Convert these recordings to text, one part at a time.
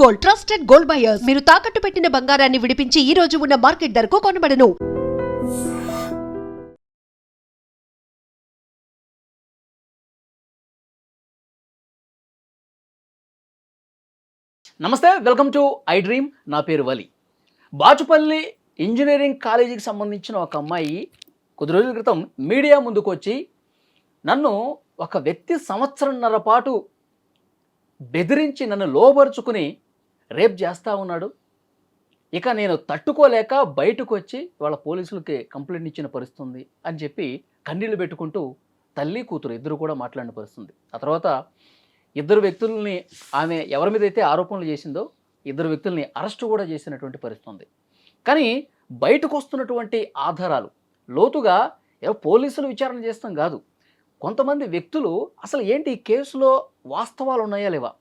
Gold, trusted gold buyers. మీరు తాకట్టు పెట్టిన బంగారాన్ని విడిపించి ఈ రోజు ఉన్న మార్కెట్ ధరకు కొనబడను. నమస్తే, వెల్కమ్ టు ఐ డ్రీమ్. నా పేరు వలి. బాచుపల్లి ఇంజనీరింగ్ కాలేజీకి సంబంధించిన ఒక అమ్మాయి కొద్ది రోజుల క్రితం మీడియా ముందుకు వచ్చి నన్ను ఒక వ్యక్తి సంవత్సరంన్నర పాటు బెదిరించి నన్ను లోబరుచుకుని రేప్ చేస్తూ ఉన్నాడు. ఇక నేను తట్టుకోలేక బయటకు వచ్చి వాళ్ళ పోలీసులకి కంప్లైంట్ ఇచ్చిన పరిస్థితుంది అని చెప్పి కన్నీళ్లు పెట్టుకుంటూ తల్లి కూతురు ఇద్దరు కూడా మాట్లాడిన పరిస్థితుంది. ఆ తర్వాత ఇద్దరు వ్యక్తుల్ని, ఆమె ఎవరి మీద అయితే ఆరోపణలు చేసిందో ఇద్దరు వ్యక్తుల్ని అరెస్టు కూడా చేసినటువంటి పరిస్థితుంది. కానీ బయటకు వస్తున్నటువంటి ఆధారాలు లోతుగా పోలీసులు విచారణ చేస్తాం కాదు, కొంతమంది వ్యక్తులు అసలు ఏంటి ఈ కేసులో వాస్తవాలు ఉన్నాయా లేవా,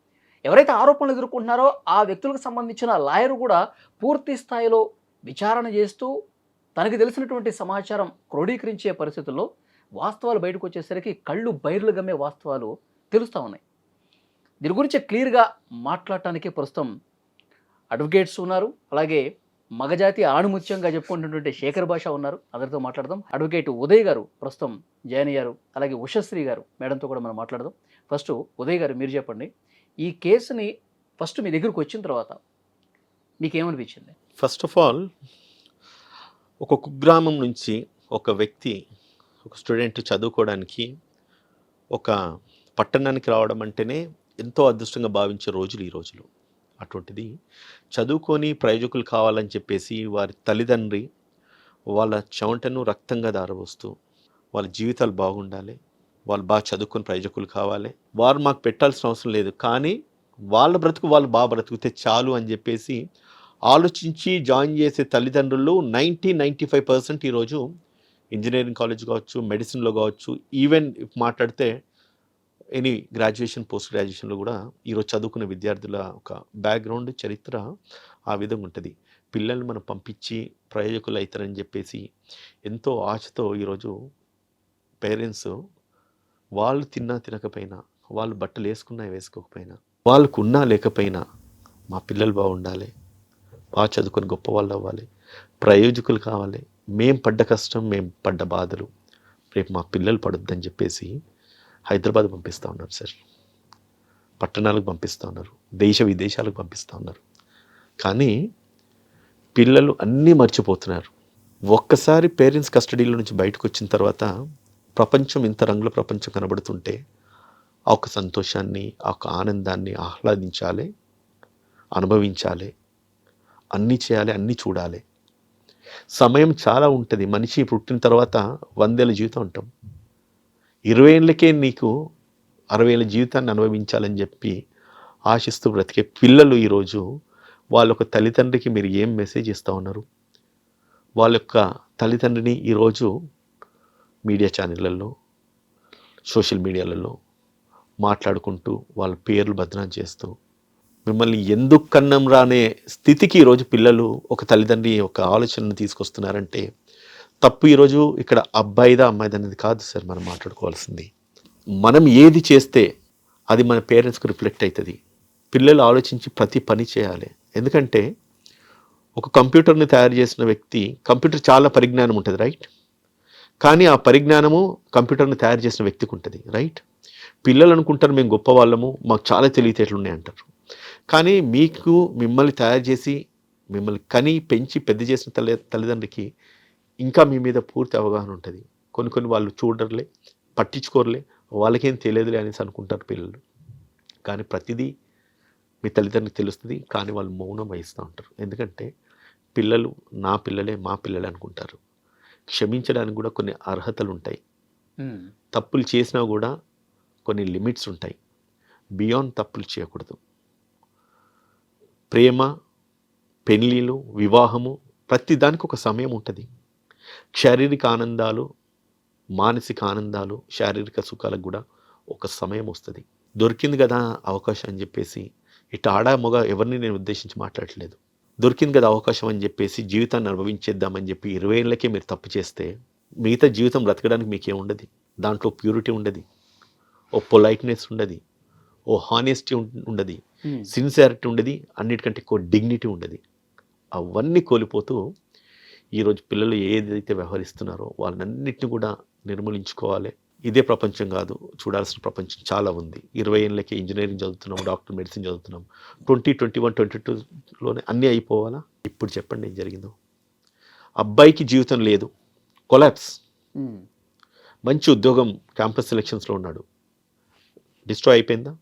ఎవరైతే ఆరోపణలు ఎదుర్కొంటున్నారో ఆ వ్యక్తులకు సంబంధించిన లాయర్ కూడా పూర్తి స్థాయిలో విచారణ చేస్తూ తనకి తెలిసినటువంటి సమాచారం క్రోడీకరించే పరిస్థితుల్లో వాస్తవాలు బయటకు వచ్చేసరికి కళ్ళు బైర్లు గమ్మే వాస్తవాలు తెలుస్తూ ఉన్నాయి. దీని గురించి క్లియర్గా మాట్లాడటానికి ప్రస్తుతం అడ్వకేట్స్ ఉన్నారు, అలాగే మగజాతి ఆణిముత్యంగా చెప్పుకుంటున్నటువంటి శేఖర్ భాష ఉన్నారు. అందరితో మాట్లాడదాం. అడ్వకేట్ ఉదయ్ గారు ప్రస్తుతం జాయిన్ అయ్యారు, అలాగే ఉషశ్రీ గారు మేడంతో కూడా మనం మాట్లాడదాం. ఫస్ట్ ఉదయ్ గారు, మీరు చెప్పండి, ఈ కేసుని ఫస్ట్ మీ దగ్గరకు వచ్చిన తర్వాత మీకేమనిపించింది? ఫస్ట్ ఆఫ్ ఆల్, ఒక కుగ్రామం నుంచి ఒక వ్యక్తి, ఒక స్టూడెంట్ చదువుకోవడానికి ఒక పట్టణానికి రావడం అంటేనే ఎంతో అదృష్టంగా భావించే రోజులు ఈ రోజులు. అటువంటిది చదువుకొని ప్రయోజకులు కావాలని చెప్పేసి వారి తల్లిదండ్రి వాళ్ళ చెమటను రక్తంగా దారబోస్తూ వాళ్ళ జీవితాలు బాగుండాలి, వాళ్ళు బాగా చదువుకొని ప్రయోజకులు కావాలి, వారు మాకు పెట్టాల్సిన అవసరం లేదు, కానీ వాళ్ళ బ్రతుకు వాళ్ళు బాగా బ్రతుకుతే చాలు అని చెప్పేసి ఆలోచించి జాయిన్ చేసే తల్లిదండ్రులు 95% ఈరోజు ఇంజనీరింగ్ కాలేజ్ కావచ్చు, మెడిసిన్లో కావచ్చు, ఈవెన్ మాట్లాడితే ఎనీ గ్రాడ్యుయేషన్ పోస్ట్ గ్రాడ్యుయేషన్లో కూడా ఈరోజు చదువుకునే విద్యార్థుల ఒక బ్యాక్గ్రౌండ్ చరిత్ర ఆ విధంగా ఉంటుంది. పిల్లల్ని మనం పంపించి ప్రయోజకులు అవుతారని చెప్పేసి ఎంతో ఆశతో ఈరోజు పేరెంట్స్ వాళ్ళు తిన్నా తినకపోయినా, వాళ్ళు బట్టలు వేసుకున్నా వేసుకోకపోయినా, వాళ్ళకు ఉన్నా లేకపోయినా మా పిల్లలు బాగుండాలి, బాగా చదువుకొని గొప్ప వాళ్ళు అవ్వాలి, ప్రయోజకులు కావాలి, మేం పడ్డ కష్టం, మేం పడ్డ బాధలు రేపు మా పిల్లలు పడొద్దని చెప్పేసి హైదరాబాద్ పంపిస్తూ ఉన్నారు సార్, పట్టణాలకు పంపిస్తూ ఉన్నారు, దేశ విదేశాలకు పంపిస్తూ ఉన్నారు. కానీ పిల్లలు అన్నీ మర్చిపోతున్నారు. ఒక్కసారి పేరెంట్స్ కస్టడీలో నుంచి బయటకు వచ్చిన తర్వాత ప్రపంచం, ఇంత రంగుల ప్రపంచం కనబడుతుంటే ఆ ఒక సంతోషాన్ని, ఆ ఒక ఆనందాన్ని ఆహ్లాదించాలి, అనుభవించాలి, అన్నీ చేయాలి, అన్నీ చూడాలి. సమయం చాలా ఉంటుంది. మనిషి పుట్టిన తర్వాత 100 ఏళ్ళ జీవితం ఉంటాం. 20 ఏళ్ళకే నీకు 60 ఏళ్ళ జీవితాన్ని అనుభవించాలని చెప్పి ఆశిస్తూ బ్రతికే పిల్లలు ఈరోజు వాళ్ళ యొక్క తల్లిదండ్రికి మీరు ఏం మెసేజ్ ఇస్తూ ఉన్నారు? వాళ్ళ యొక్క తల్లిదండ్రిని ఈరోజు మీడియా ఛానళ్ళల్లో, సోషల్ మీడియాలలో మాట్లాడుకుంటూ వాళ్ళ పేర్లు బదనాం చేస్తూ మిమ్మల్ని ఎందుకు కన్నం రానే స్థితికి ఈరోజు పిల్లలు ఒక తల్లిదండ్రి ఒక ఆలోచనను తీసుకొస్తున్నారంటే తప్పు ఈరోజు ఇక్కడ అబ్బాయిదా అమ్మాయిదా అనేది కాదు సార్ మనం మాట్లాడుకోవాల్సింది. మనం ఏది చేస్తే అది మన పేరెంట్స్కి రిఫ్లెక్ట్ అవుతుంది. పిల్లలు ఆలోచించి ప్రతి పని చేయాలి. ఎందుకంటే ఒక కంప్యూటర్ని తయారు చేసిన వ్యక్తి, కంప్యూటర్ చాలా పరిజ్ఞానం ఉంటుంది, రైట్? కానీ ఆ పరిజ్ఞానము కంప్యూటర్ని తయారు చేసిన వ్యక్తికి ఉంటుంది, రైట్? పిల్లలు అనుకుంటారు మేము గొప్ప వాళ్ళము, మాకు చాలా తెలివితేటలు ఉన్నాయి అంటారు. కానీ మీకు మిమ్మల్ని తయారు చేసి మిమ్మల్ని కని పెంచి పెద్ద చేసిన తల్లిదండ్రికి ఇంకా మీ మీద పూర్తి అవగాహన ఉంటుంది. కొన్ని వాళ్ళు చూడర్లే, పట్టించుకోరలే, వాళ్ళకేం తెలియదులే అనేసి అనుకుంటారు పిల్లలు. కానీ ప్రతిదీ మీ తల్లిదండ్రులకు తెలుస్తుంది, కానీ వాళ్ళు మౌనం వహిస్తూ ఉంటారు. ఎందుకంటే పిల్లలు నా పిల్లలే, మా పిల్లలే అనుకుంటారు. క్షమించడానికి కూడా కొన్ని అర్హతలు ఉంటాయి. తప్పులు చేసినా కూడా కొన్ని లిమిట్స్ ఉంటాయి. బియాండ్ తప్పులు చేయకూడదు. ప్రేమ, పెళ్ళిళ్ళు, వివాహము, ప్రతి దానికి ఒక సమయం ఉంటుంది. శారీరక ఆనందాలు, మానసిక ఆనందాలు, శారీరక సుఖాలకు కూడా ఒక సమయం వస్తుంది. దొరికింది కదా అవకాశం అని చెప్పేసి, ఇటు ఆడ మగ ఎవరిని నేను ఉద్దేశించి మాట్లాడట్లేదు, దొరికింది కదా అవకాశం అని చెప్పేసి జీవితాన్ని అనుభవించేద్దామని చెప్పి 20 ఏళ్ళకే మీరు తప్పు చేస్తే మిగతా జీవితం బ్రతకడానికి మీకేం ఉండదు. దాంట్లో ప్యూరిటీ ఉండదు, ఓ పొలైట్నెస్ ఉండదు, ఓ హానెస్టీ ఉండదు, సిన్సియారిటీ ఉండేది, అన్నిటికంటే ఎక్కువ డిగ్నిటీ ఉండేది. అవన్నీ కోల్పోతూ ఈరోజు పిల్లలు ఏదైతే వ్యవహరిస్తున్నారో వాళ్ళన్నింటినీ కూడా నిర్మూలించుకోవాలి. ఇదే ప్రపంచం కాదు, చూడాల్సిన ప్రపంచం చాలా ఉంది. 20 ఏళ్ళకి ఇంజనీరింగ్ చదువుతున్నాం, డాక్టర్ మెడిసిన్ చదువుతున్నాం. 2021, 22లోనే అన్నీ అయిపోవాలా? ఇప్పుడు చెప్పండి ఏం జరిగిందో. అబ్బాయికి జీవితం లేదు, కొలాప్స్. మంచి ఉద్యోగం క్యాంపస్ సెలెక్షన్స్లో ఉన్నాడు, డిస్ట్రాయ్ అయిపోయిందా?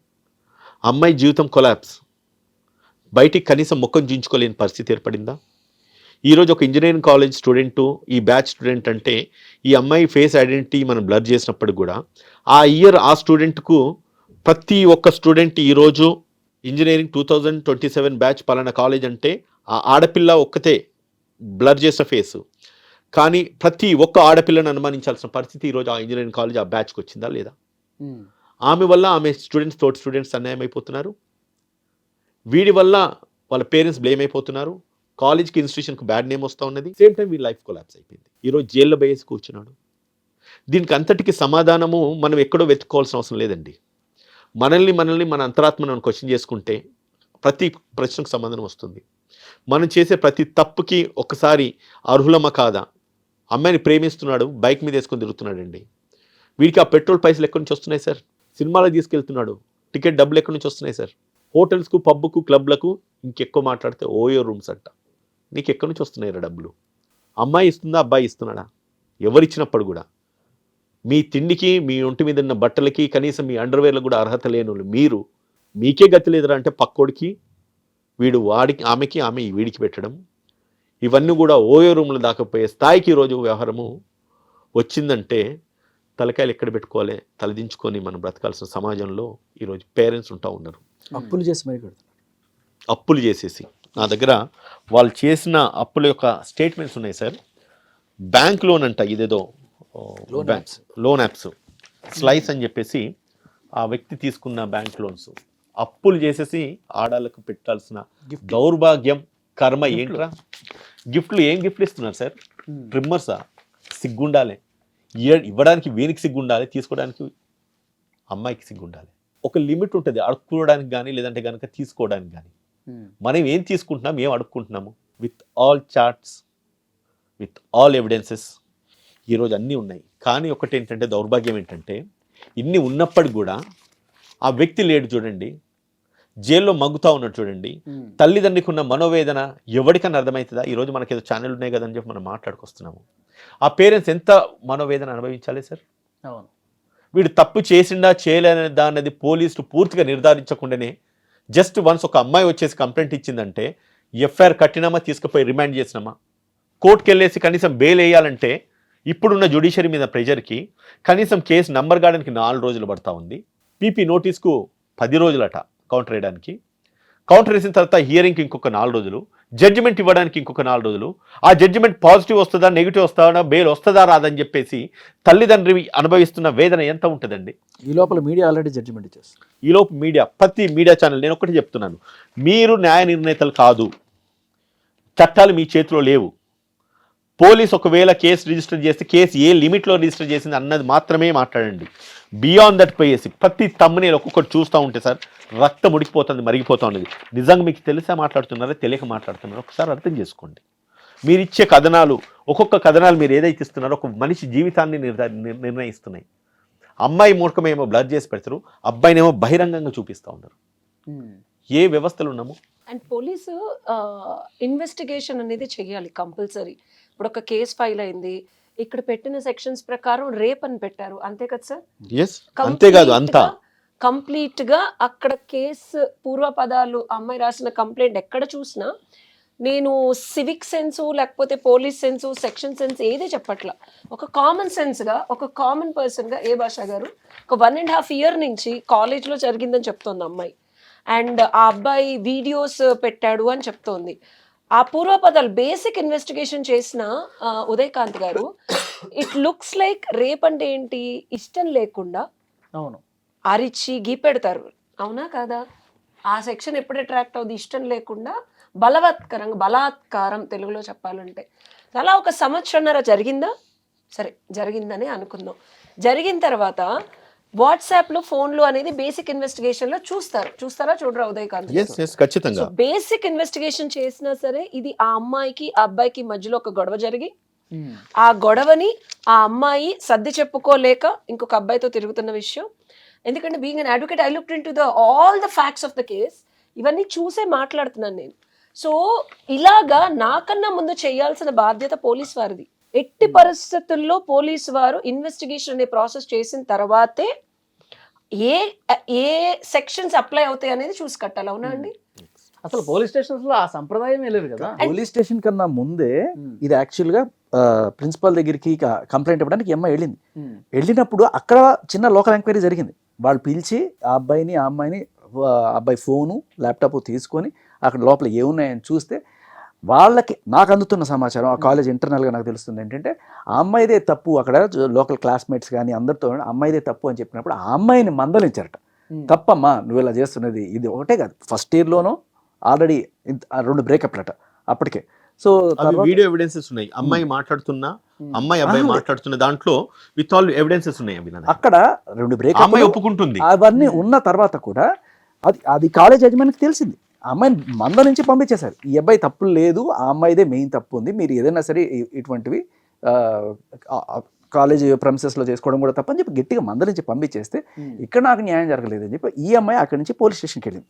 అమ్మాయి జీవితం కొలాప్స్, బయటికి కనీసం ముఖం దించుకోలేని పరిస్థితి ఏర్పడిందా? ఈరోజు ఒక ఇంజనీరింగ్ కాలేజ్ స్టూడెంటు, ఈ బ్యాచ్ స్టూడెంట్ అంటే ఈ అమ్మాయి ఫేస్ ఐడెంటిటీ మనం బ్లర్ చేసినప్పుడు కూడా ఆ ఇయర్ ఆ స్టూడెంట్కు ప్రతి ఒక్క స్టూడెంట్ ఈరోజు ఇంజనీరింగ్ 2027 బ్యాచ్ పలానా కాలేజ్ అంటే ఆ ఆడపిల్ల ఒక్కతే బ్లర్ చేసిన ఫేసు. కానీ ప్రతి ఒక్క ఆడపిల్లను అనుమానించాల్సిన పరిస్థితి ఈరోజు ఆ ఇంజనీరింగ్ కాలేజ్ ఆ బ్యాచ్కి వచ్చిందా లేదా? ఆమె వల్ల ఆమె స్టూడెంట్స్, తోటి స్టూడెంట్స్ అన్యాయం అయిపోతున్నారు, వీడి వల్ల వాళ్ళ పేరెంట్స్ బ్లేమ్ అయిపోతున్నారు, కాలేజ్కి ఇన్స్టిట్యూషన్కి బ్యాడ్ నేమ్ వస్తూ ఉన్నది. సేమ్ టైం వీళ్ళ లైఫ్ కొలాప్స్ అయిపోయింది. ఈరోజు జైల్లో వేసి కూర్చున్నాడు. దీనికి అంతటికి సమాధానము మనం ఎక్కడో వెతుక్కోవాల్సిన అవసరం లేదండి. మనల్ని మన అంతరాత్మను క్వశ్చన్ చేసుకుంటే ప్రతి ప్రశ్నకు సమాధానం వస్తుంది. మనం చేసే ప్రతి తప్పుకి ఒకసారి అర్హులమా కాదా? అమ్మాయిని ప్రేమిస్తున్నాడు, బైక్ మీద వేసుకొని తిరుగుతున్నాడండి. వీడికి ఆ పెట్రోల్ పైసలు ఎక్కడి నుంచి వస్తున్నాయి సార్? సినిమాలకు తీసుకెళ్తున్నాడు, టికెట్ డబ్బులు ఎక్కడి నుంచి వస్తున్నాయి సార్? హోటల్స్కు, పబ్బుకు, క్లబ్లకు ఇంకెక్కువ మాట్లాడితే ఓయో రూమ్స్ అంట. నీకు ఎక్కడి నుంచి వస్తున్నాయి డబ్బులు? అమ్మాయి ఇస్తుందా, అబ్బాయి ఇస్తున్నాడా? ఎవరిచ్చినప్పుడు కూడా మీ తిండికి, మీ ఒంటి మీద ఉన్న బట్టలకి, కనీసం మీ అండర్వేర్లకు కూడా అర్హత లేని మీరు, మీకే గతి లేదురా అంటే పక్కోడికి, వీడు వాడికి, ఆమెకి, ఆమె వీడికి పెట్టడం, ఇవన్నీ కూడా ఓయో రూమ్లు దాకపోయే స్థాయికి ఈరోజు వ్యవహారము వచ్చిందంటే తలకాయలు ఎక్కడ పెట్టుకోవాలి? తలదించుకొని మనం బ్రతకాల్సిన సమాజంలో ఈరోజు పేరెంట్స్ ఉంటా ఉన్నారు. అప్పులు చేసి మరి అప్పులు చేసేసి, నా దగ్గర వాళ్ళు చేసిన అప్పుల యొక్క స్టేట్మెంట్స్ ఉన్నాయి సార్. బ్యాంక్ లోన్ అంట, ఇదేదో లోన్ యాప్స్ స్లైస్ అని చెప్పేసి ఆ వ్యక్తి తీసుకున్న బ్యాంక్ లోన్స్, అప్పులు చేసేసి ఆడాలకు పెట్టాల్సిన దౌర్భాగ్యం, కర్మ ఏంట్రా? గిఫ్ట్లు ఏం గిఫ్ట్లు ఇస్తున్నారు సార్? ట్రిమ్మర్సా? సిగ్గుండాలి. ఇవ్వడానికి వీనికి సిగ్గుండాలి, తీసుకోవడానికి అమ్మాయికి సిగ్గుండాలి. ఒక లిమిట్ ఉంటుంది అడుక్కోవడానికి కానీ, లేదంటే కనుక తీసుకోవడానికి కానీ. మనం ఏం తీసుకుంటున్నాం, ఏం అడుక్కుంటున్నాము? With all charts, with all evidences ఈరోజు అన్నీ ఉన్నాయి. కానీ ఒకటి ఏంటంటే దౌర్భాగ్యం ఏంటంటే, ఇన్ని ఉన్నప్పటికి కూడా ఆ వ్యక్తి లేడు చూడండి, జైల్లో మగ్గుతా ఉన్నాడు చూడండి. తల్లిదండ్రికి ఉన్న మనోవేదన ఎవరికన్నా అర్థమవుతుందా? ఈరోజు మనకి ఏదో ఛానల్ ఉన్నాయి కదని చెప్పి మనం మాట్లాడుకొస్తున్నాము. ఆ పేరెంట్స్ ఎంత మనోవేదన అనుభవించాలి సార్? అవును. వీడు తప్పు చేసిండా చేయలేదా అన్నది పోలీసులు పూర్తిగా నిర్ధారించకుండానే జస్ట్ వన్స్ ఒక అమ్మాయి వచ్చేసి కంప్లైంట్ ఇచ్చిందంటే ఎఫ్ఐఆర్ కట్టినామా, తీసుకుపోయి రిమాండ్ చేసినామా, కోర్టుకు వెళ్ళేసి కనీసం బెయిల్ వేయాలంటే ఇప్పుడున్న జ్యుడిషియరీ మీద ప్రెజర్కి కనీసం కేసు నంబర్ కావడానికి 4 రోజులు పడతా ఉంది. పీపీ నోటీస్కు 10 రోజులట కౌంటర్ వేయడానికి. కౌంటర్ వేసిన తర్వాత హియరింగ్కి ఇంకొక 4 రోజులు, జడ్జిమెంట్ ఇవ్వడానికి ఇంకొక 4 రోజులు. ఆ జడ్జిమెంట్ పాజిటివ్ వస్తుందా, నెగిటివ్ వస్తుందా, బెయిల్ వస్తుందా రాదని చెప్పేసి తల్లిదండ్రి అనుభవిస్తున్న వేదన ఎంత ఉంటుందండి? ఈ లోపల మీడియా ఆల్రెడీ జడ్జిమెంట్ ఇచ్చేస్తుంది. ఈ లోపు మీడియా, ప్రతి మీడియా ఛానల్, నేను ఒకటి చెప్తున్నాను, మీరు న్యాయ నిర్ణేతలు కాదు, చట్టాలు మీ చేతిలో లేవు. పోలీస్ ఒకవేళ కేసు రిజిస్టర్ చేస్తే కేసు ఏ లిమిట్లో రిజిస్టర్ చేసింది అన్నది మాత్రమే మాట్లాడండి. బియాండ్ దట్ పోయేసి ప్రతి తమ్మునేలు ఒక్కొక్కటి చూస్తూ ఉంటే సార్ రక్తం ఉడికిపోతుంది, మరిగిపోతూ ఉన్నది. నిజంగా మీకు తెలిసా మాట్లాడుతున్నారా, తెలియక మాట్లాడుతున్నారా? ఒకసారి అర్థం చేసుకోండి. మీరు ఇచ్చే కథనాలు, ఒక్కొక్క కథనాలు మీరు ఏదైతే ఇస్తున్నారో ఒక మనిషి జీవితాన్ని నిర్ణయిస్తున్నాయి. అమ్మాయి మూర్ఖమేమో బ్లర్ చేసి పెడతారు, అబ్బాయినేమో బహిరంగంగా చూపిస్తూ ఉన్నారు. ఏ వ్యవస్థలు ఉన్నాము? అండ్ పోలీసు ఇన్వెస్టిగేషన్ అనేది చెయ్యాలి కంపల్సరీ. ఇప్పుడు ఒక కేసు ఫైల్ అయింది, ఇక్కడ పెట్టిన సెక్షన్స్ ప్రకారం రేప్ అని పెట్టారు, అంతే కదా సార్? అంతేకాదు, అంతా కంప్లీట్ గా అక్కడ కేసు పూర్వపదాలు, అమ్మాయి రాసిన కంప్లైంట్ ఎక్కడ చూసినా నేను సివిక్ సెన్సు, లేకపోతే పోలీస్ సెన్సు, సెక్షన్ సెన్స్ ఏదే చెప్పట్లా. ఒక కామన్ సెన్స్గా, ఒక కామన్ పర్సన్గా, ఏ భాష గారు ఒక 1.5 year నుంచి కాలేజ్లో జరిగిందని చెప్తోంది అమ్మాయి. అండ్ ఆ అబ్బాయి వీడియోస్ పెట్టాడు అని చెప్తోంది. ఆ పూర్వపదాలు బేసిక్ ఇన్వెస్టిగేషన్ చేసిన ఉదయకాంత్ గారు, ఇట్ లుక్స్ లైక్ రేప్ అంటే ఏంటి, ఇష్టం లేకుండా అవును అరిచి గీపెడతారు, అవునా కాదా? ఆ సెక్షన్ ఎప్పుడు అట్రాక్ట్ అవుతుంది? ఇష్టం లేకుండా బలాత్కారం తెలుగులో చెప్పాలంటే. అలా ఒక 1.5 సంవత్సరం జరిగిందా? సరే జరిగిందని అనుకుందాం. జరిగిన తర్వాత వాట్సాప్ లో ఫోన్లు అనేది బేసిక్ ఇన్వెస్టిగేషన్ లో చూస్తారా చూడరా ఉదయకాంత్ ఎస్ ఎస్ ఖచ్చితంగా. సో బేసిక్ ఇన్వెస్టిగేషన్ చేసినా సరే ఇది ఆ అమ్మాయికి ఆ అబ్బాయికి మధ్యలో ఒక గొడవ జరిగి ఆ గొడవని ఆ అమ్మాయి సర్ది చెప్పుకోలేక ఇంకొక అబ్బాయితో తిరుగుతున్న విషయం. ఎందుకంటే being an advocate I looked into all the facts of the case. ఇవన్నీ చూసే మాట్లాడుతున్నాను నేను. సో ఇలాగా నాకన్నా ముందు చేయాల్సిన బాధ్యత పోలీస్ వారిది. ఎట్టి పరిస్థితుల్లో పోలీసు వారు ఇన్వెస్టిగేషన్ అనే ప్రాసెస్ చేసిన తర్వాతే ఏ ఏ సెక్షన్స్ అప్లై అవుతాయి అనేది చూసి కట్టాలి. అవునా అండి? అసలు పోలీస్ స్టేషన్స్ లో ఆ సంప్రదాయమే లేదు కదా. పోలీస్ స్టేషన్ కన్నా ముందే ఇది యాక్చువల్గా ప్రిన్సిపల్ దగ్గరికి కంప్లైంట్ ఇవ్వడానికి అమ్మాయి వెళ్ళింది. వెళ్ళినప్పుడు అక్కడ చిన్న లోకల్ ఎంక్వైరీ జరిగింది. వాళ్ళు పిలిచి ఆ అబ్బాయిని ఆ అమ్మాయిని అబ్బాయి ఫోను ల్యాప్టాప్ తీసుకొని అక్కడ లోపల ఏమున్నాయని చూస్తే వాళ్ళకి నాకు అందుతున్న సమాచారం ఆ కాలేజ్ ఇంటర్నల్గా నాకు తెలుస్తుంది ఏంటంటే ఆ అమ్మాయిదే తప్పు. అక్కడ లోకల్ క్లాస్మేట్స్ కానీ అందరితో అమ్మాయిదే తప్పు అని చెప్పినప్పుడు ఆ అమ్మాయిని మందలించారట. తప్పమ్మా నువ్వు ఇలా చేస్తున్నది, ఇది ఒకటే కాదు ఫస్ట్ ఇయర్లోనూ ఆల్రెడీ 2 బ్రేకప్లట అప్పటికే. సో వీడియో ఎవిడెన్సెస్ ఉన్నాయి, అమ్మాయి మాట్లాడుతున్నా అమ్మాయి అబ్బాయి మాట్లాడుతున్న దాంట్లో విత్ ఆల్ ఎవిడెన్సెస్ ఉన్నాయి. అక్కడ 2 బ్రేకప్ అమ్మాయి ఒప్పుకుంటుంది. అవన్నీ ఉన్న తర్వాత కూడా అది కాలేజ్ యజమానికి తెలిసింది. ఆ అమ్మాయిని మంద నుంచి పంపించేశారు. ఈ అబ్బాయి తప్పు లేదు, ఆ అమ్మాయిదే మెయిన్ తప్పు ఉంది, మీరు ఏదైనా సరే ఇటువంటివి కాలేజ్ ప్రెమిసెస్లో చేసుకోవడం కూడా తప్పని చెప్పి గట్టిగా మంద నుంచి పంపించేస్తే ఇక్కడ నాకు న్యాయం జరగలేదని చెప్పి ఈ అమ్మాయి అక్కడి నుంచి పోలీస్ స్టేషన్కి వెళ్ళింది.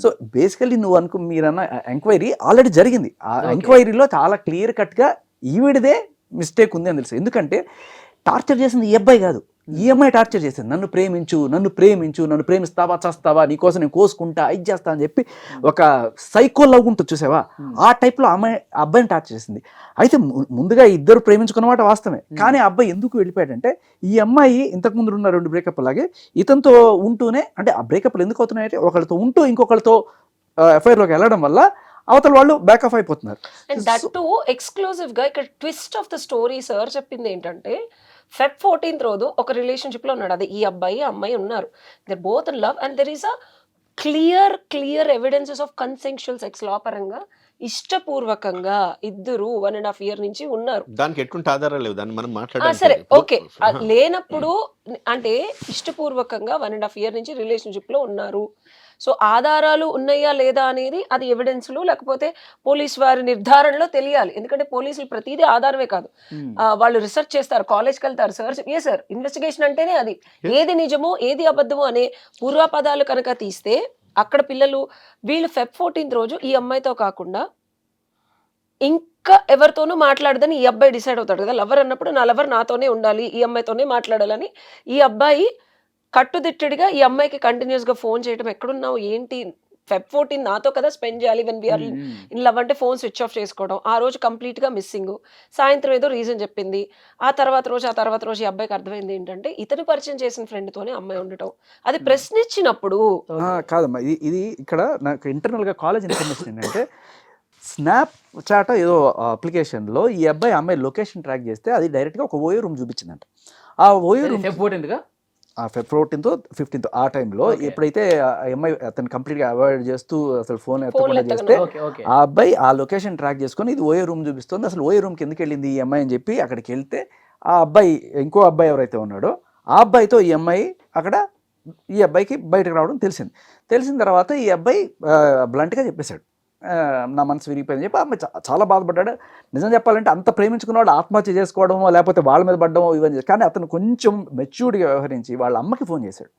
సో బేసికల్లీ నువ్వు మీరన్న ఎంక్వైరీ ఆల్రెడీ జరిగింది. ఆ ఎంక్వైరీలో చాలా క్లియర్ కట్గా ఈవిడిదే మిస్టేక్ ఉంది అని తెలుసు. ఎందుకంటే టార్చర్ చేసింది ఈ అబ్బాయి కాదు, ఈ అమ్మాయి టార్చర్ చేసింది. నన్ను ప్రేమిస్తావా చేస్తావా, నీకోసం నేను కోసుకుంటా ఇది చేస్తా అని చెప్పి ఒక సైకో లవ్ ఉంటుంది చూసావా, ఆ టైప్లో అబ్బాయిని టార్చర్ చేసింది. అయితే ముందుగా ఇద్దరు ప్రేమించుకున్న మాట వాస్తవమే, కానీ ఆ అబ్బాయి ఎందుకు వెళ్ళిపోయాడంటే ఈ అమ్మాయి ఇంతకుముందు ఉన్న 2 బ్రేకప్ లాగే ఇతనితో ఉంటూనే, అంటే ఆ బ్రేకప్లు ఎందుకు అవుతున్నాయంటే ఒకళ్ళతో ఉంటూ ఇంకొకళ్ళతో ఎఫ్ఐఆర్లోకి వెళ్ళడం వల్ల అవతల వాళ్ళు బ్యాకప్ అయిపోతున్నారు. దట్ టు ఎక్స్క్లూజివ్ గా ఇక్కడ twist of the story sir చెప్పింది ఏంటంటే Feb 14th రోజు ఒక రిలేషన్షిప్ లో ఉన్నాడు. అది ఈ అబ్బాయి అమ్మాయి ఉన్నారు. They both in love and there is a clear evidences of consensual sex. Law పరంగా ఇష్టపూర్వకంగా ఇద్దరు 1.5 year నుంచి ఉన్నారు. దానికి ఎటువంటి ఆధారాలు లేవు, దాన్ని మనం మాట్లాడాలి. సరే ఓకే, లేనప్పుడు అంటే ఇష్టపూర్వకంగా 1.5 year నుంచి రిలేషన్షిప్ లో ఉన్నారు. సో ఆధారాలు ఉన్నాయా లేదా అనేది అది ఎవిడెన్స్లు లేకపోతే పోలీస్ వారి నిర్ధారణలో తెలియాలి. ఎందుకంటే పోలీసులు ప్రతిదీ ఆధారమే కాదు, వాళ్ళు రీసెర్చ్ చేస్తారు, కాలేజ్కి వెళ్తారు, సార్ ఇన్వెస్టిగేషన్ అంటేనే అది ఏది నిజమో ఏది అబద్ధమో అనే పూర్వపదాలు కనుక తీస్తే అక్కడ వీళ్ళు Feb 14th రోజు ఈ అమ్మాయితో కాకుండా ఇంకా ఎవరితోనూ మాట్లాడదని ఈ అబ్బాయి డిసైడ్ అవుతాడు కదా. లవర్ అన్నప్పుడు నా లవర్ నాతోనే ఉండాలి, ఈ అమ్మాయితోనే మాట్లాడాలని ఈ అబ్బాయి కట్టుదిట్టడిగా ఈ అమ్మాయికి కంటిన్యూస్ గా ఫోన్ చేయడం, ఎక్కడున్నావు ఏంటి, Feb 14 నాతో కదా స్పెండ్ చేయాలి, వెన్ వీఆర్ ఇన్ లవ్ అంటే ఫోన్ స్విచ్ ఆఫ్ చేసుకోవడం. ఆ రోజు కంప్లీట్ గా మిస్సింగ్. సాయంత్రం ఏదో రీజన్ చెప్పింది. ఆ తర్వాత రోజు ఈ అబ్బాయికి అర్థమైంది ఏంటంటే ఇతను పరిచయం చేసిన ఫ్రెండ్ తోనే అమ్మాయి ఉండటం. అది ప్రశ్నించినప్పుడు కాదమ్మా, ఇది ఇక్కడ నాకు ఇంటర్నల్ గా కాలేజ్ ఇన్ఫర్మేషన్ ఏంటంటే స్నాప్ చాట్ ఏదో అప్లికేషన్లో ఈ అమ్మాయి లొకేషన్ ట్రాక్ చేస్తే అది డైరెక్ట్గా ఒక ఓయో రూమ్ చూపించిందంట. ఆ OYO room Feb 14th Feb 14th 15th ఆ టైంలో ఎప్పుడైతే అమ్మాయి అతను కంప్లీట్గా అవాయిడ్ చేస్తూ అసలు ఫోన్ ఎత్తకుండా చేస్తే ఆ అబ్బాయి ఆ లొకేషన్ ట్రాక్ చేసుకొని ఇది ఓయో రూమ్ చూపిస్తుంది. అసలు ఓయో రూమ్కి ఎందుకు వెళ్ళింది ఈ అమ్మాయి అని చెప్పి అక్కడికి వెళ్తే ఆ అబ్బాయి ఇంకో అబ్బాయి ఎవరైతే ఉన్నాడో ఆ అబ్బాయితో ఈ అమ్మాయి అక్కడ ఈ అబ్బాయికి బయటకు రావడం తెలిసిన తర్వాత ఈ అబ్బాయి బ్లంట్గా చెప్పేశాడు, నా మనసు విరిగిపోయిందని చెప్పి అమ్మాయి చాలా బాధపడ్డాడు. నిజం చెప్పాలంటే అంత ప్రేమించుకున్నవాడు ఆత్మహత్య చేసుకోవడమో లేకపోతే వాళ్ళ మీద పడ్డమో ఇవన్నీ, కానీ అతను కొంచెం మెచ్యూర్డ్గా వ్యవహరించి వాళ్ళ అమ్మకి ఫోన్ చేశాడు.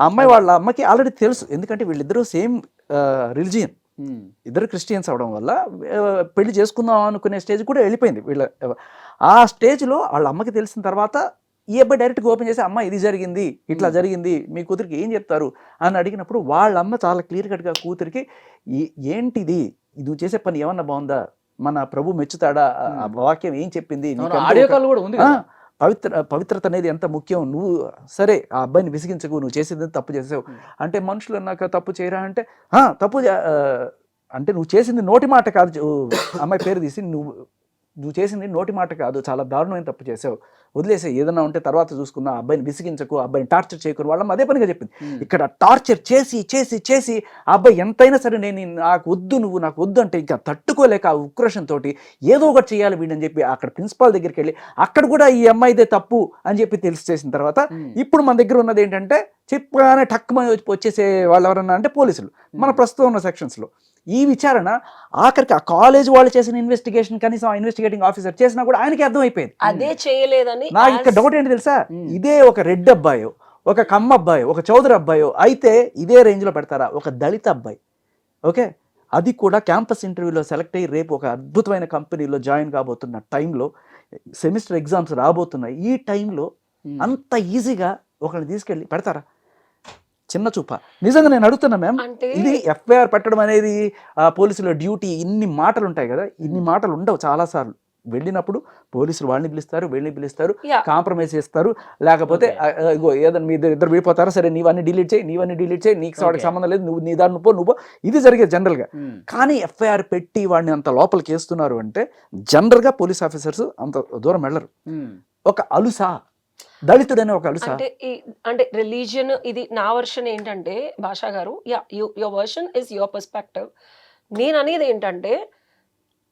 అమ్మాయి వాళ్ళ అమ్మకి ఆల్రెడీ తెలుసు, ఎందుకంటే వీళ్ళిద్దరూ సేమ్ రిలిజియన్, ఇద్దరు క్రిస్టియన్స్ అవడం వల్ల పెళ్లి చేసుకుందాం అనుకునే స్టేజ్ కూడా వెళ్ళిపోయింది వీళ్ళ. ఆ స్టేజ్లో వాళ్ళ అమ్మకి తెలిసిన తర్వాత ఈ అబ్బాయి డైరెక్ట్గా ఓపెన్ చేసి అమ్మ ఇది జరిగింది, ఇట్లా జరిగింది, మీ కూతురికి ఏం చెప్తారు అని అడిగినప్పుడు వాళ్ళ అమ్మ చాలా క్లియర్ కట్గా కూతురికి ఏంటిది నువ్వు చేసే పని ఏమన్నా బాగుందా, మన ప్రభు మెచ్చుతాడా, ఆ వాక్యం ఏం చెప్పింది, పవిత్రత అనేది ఎంత ముఖ్యం, నువ్వు సరే ఆ అబ్బాయిని విసిగించకు, నువ్వు చేసేది తప్పు చేసావు అంటే మనుషులు అన్నాక తప్పు చేయరా అంటే తప్పు అంటే నువ్వు చేసింది నోటి మాట కాదు, అమ్మాయి పేరు తీసి నువ్వు నువ్వు చేసింది నోటి మాట కాదు, చాలా దారుణమైన తప్పు చేసావు, వదిలేసే, ఏదైనా ఉంటే తర్వాత చూసుకుందాం, అబ్బాయిని విసిగించకు, అబ్బాయిని టార్చర్ చేయకు, వాళ్ళం అదే పనిగా చెప్పింది. ఇక్కడ టార్చర్ చేసి చేసి చేసి ఆ అబ్బాయి ఎంతైనా సరే నాకు వద్దు, నువ్వు నాకు వద్దు అంటే ఇంకా తట్టుకోలేక ఆ ఉక్రోషంతో ఏదో ఒకటి చేయాలి వీడని చెప్పి అక్కడ ప్రిన్సిపాల్ దగ్గరికి వెళ్ళి అక్కడ కూడా ఈ అమ్మాయిదే తప్పు అని చెప్పి చేసిన తర్వాత ఇప్పుడు మన దగ్గర ఉన్నది ఏంటంటే చెప్పగానే టక్కుమని వచ్చేసే వాళ్ళు ఎవరన్నా అంటే పోలీసులు, మన ప్రస్తుతం ఉన్న సెక్షన్స్లో. ఈ విచారణ ఆఖరికి ఆ కాలేజ్ వాళ్ళు చేసిన ఇన్వెస్టిగేషన్ కనీసం ఆ ఇన్వెస్టిగేటింగ్ ఆఫీసర్ చేసినా కూడా ఆయనకి అర్థమైపోయింది. అదే చేయలేదని నాకు ఇక్కడ డౌట్ ఏంటి తెలుసా, ఇదే ఒక రెడ్డి అబ్బాయో, ఒక కమ్మ అబ్బాయో, ఒక చౌదరి అబ్బాయో అయితే ఇదే రేంజ్లో పెడతారా? ఒక దళిత అబ్బాయి, ఓకే, అది కూడా క్యాంపస్ ఇంటర్వ్యూలో సెలెక్ట్ అయ్యి రేపు ఒక అద్భుతమైన కంపెనీలో జాయిన్ కాబోతున్న టైంలో, సెమిస్టర్ ఎగ్జామ్స్ రాబోతున్నాయి, ఈ టైంలో అంత ఈజీగా ఒకరిని తీసుకెళ్ళి పెడతారా? చిన్న చూప. నిజంగా నేను అడుగుతున్నా మ్యామ్, ఇది ఎఫ్ఐఆర్ పెట్టడం అనేది పోలీసుల డ్యూటీ. ఇన్ని మాటలు ఉంటాయి కదా, ఇన్ని మాటలు ఉండవు చాలాసార్లు. వెళ్ళినప్పుడు పోలీసులు వాళ్ళని పిలుస్తారు, వీళ్ళని పిలుస్తారు, కాంప్రమైజ్ చేస్తారు, లేకపోతే ఇగో ఏదైనా మీ ఇద్దరు విడిపోతారా, సరే నీవన్నీ డిలీట్ చేయి, నీకు వాడికి సంబంధం లేదు, నువ్వు నీ దాన్ని నువ్వు ఇది జరిగేది జనరల్గా. కానీ ఎఫ్ఐఆర్ పెట్టి వాడిని అంత లోపలికి వేస్తున్నారు అంటే జనరల్గా పోలీస్ ఆఫీసర్స్ అంత దూరం వెళ్ళరు. ఒక అలుసా, దళితుడనే ఒక అలుసా. అంటే రిలీజియన్, ఇది నా వర్షన్ ఏంటంటే భాషా గారు, your version is your perspective. నేను అనేది ఏంటంటే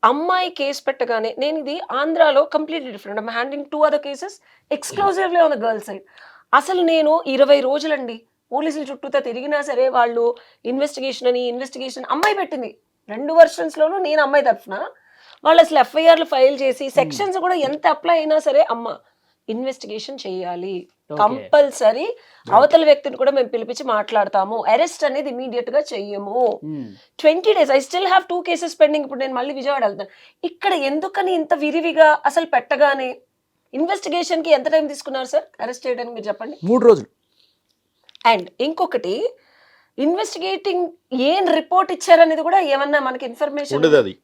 అమ్మాయి కేసు పెట్టగానే, నేను ఇది ఆంధ్రాలో completely different, I'm handling 2 other cases exclusively on the girl side. అసలు నేను 20 రోజులండి పోలీసులు చుట్టూతో తిరిగినా సరే వాళ్ళు ఇన్వెస్టిగేషన్ అమ్మాయి పెట్టింది 2 versions-లోనూ, నేను అమ్మాయి తరఫున. వాళ్ళు అసలు ఎఫ్ఐఆర్లు ఫైల్ చేసి సెక్షన్స్ కూడా ఎంత అప్లై అయినా సరే అమ్మ ఇన్వెస్టిగేషన్ చేయాలి కంపల్సరీ, అవతల వ్యక్తిని కూడా మేము పిలిపించి మాట్లాడతాము, అరెస్ట్ అనేది ఇమీడియట్ గా చెయ్యము. 20 days I still have 2 cases pending. ఇప్పుడు నేను మళ్ళీ విజయవాడ వెళ్తాను. ఇక్కడ ఎందుకని ఇంత విరివిగా అసలు పెట్టగానే ఇన్వెస్టిగేషన్ కి ఎంత టైం తీసుకున్నారు సార్ అరెస్ట్ చేయడానికి, మీరు చెప్పండి? 3 రోజులు. అండ్ ఇంకొకటి, ఇన్వెస్టిగేటింగ్ ఏం రిపోర్ట్ ఇచ్చారనేది కూడా ఏమన్నా మనకి ఇన్ఫర్మేషన్ ఉండదు.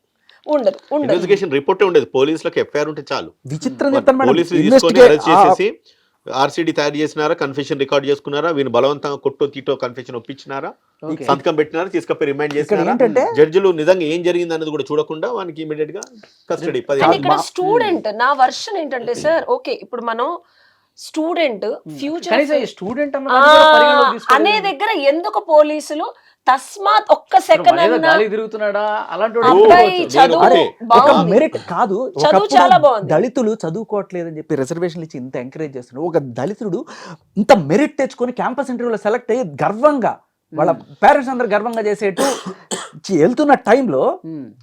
ఇన్వెస్టిగేషన్ రిపోర్టే ఉండదు. పోలీసులకు ఎఫ్ఐఆర్ ఉంటే చాలు. విచిత్రం, పోలీసులు తీసుకొని అరెస్ట్ చేసేసి ఆర్సీడీ తయారు చేసినారా, కన్ఫెషన్ రికార్డ్ చేసుకున్నారా, వీళ్ళు బలవంతంగా కొట్టో తీటో కన్ఫెషన్ ఒప్పించినారా, సంతకం పెట్టినారా, తీసుకపోయి రిమైండ్ చేసినారా, జడ్జిలు నిజంగా ఏం జరిగింది అన్నది కూడా చూడకుండా వానికి ఇమీడియట్ గా కస్టడీ. స్టూడెంట్ నా వర్షన్ ఏంటంటే సార్, ఓకే ఇప్పుడు మనం స్టూడెంట్ ఫ్యూచర్ అనే దగ్గర ఎందుకు పోలీసులు తస్మాత్ ఒక్క సెకండ్ మెరిట్ కాదు, చాలా బాగుంది. దళితులు చదువుకోవట్లేదని చెప్పి రిజర్వేషన్లు ఇచ్చి ఇంత ఎంకరేజ్ చేస్తున్నారు. ఒక దళితుడు ఇంత మెరిట్ తెచ్చుకొని క్యాంపస్ ఇంటర్వ్యూలో సెలెక్ట్ అయ్యి గర్వంగా వాళ్ళ పేరెంట్స్ అందరు గర్వంగా చేసేట్టు వెళ్తున్న టైంలో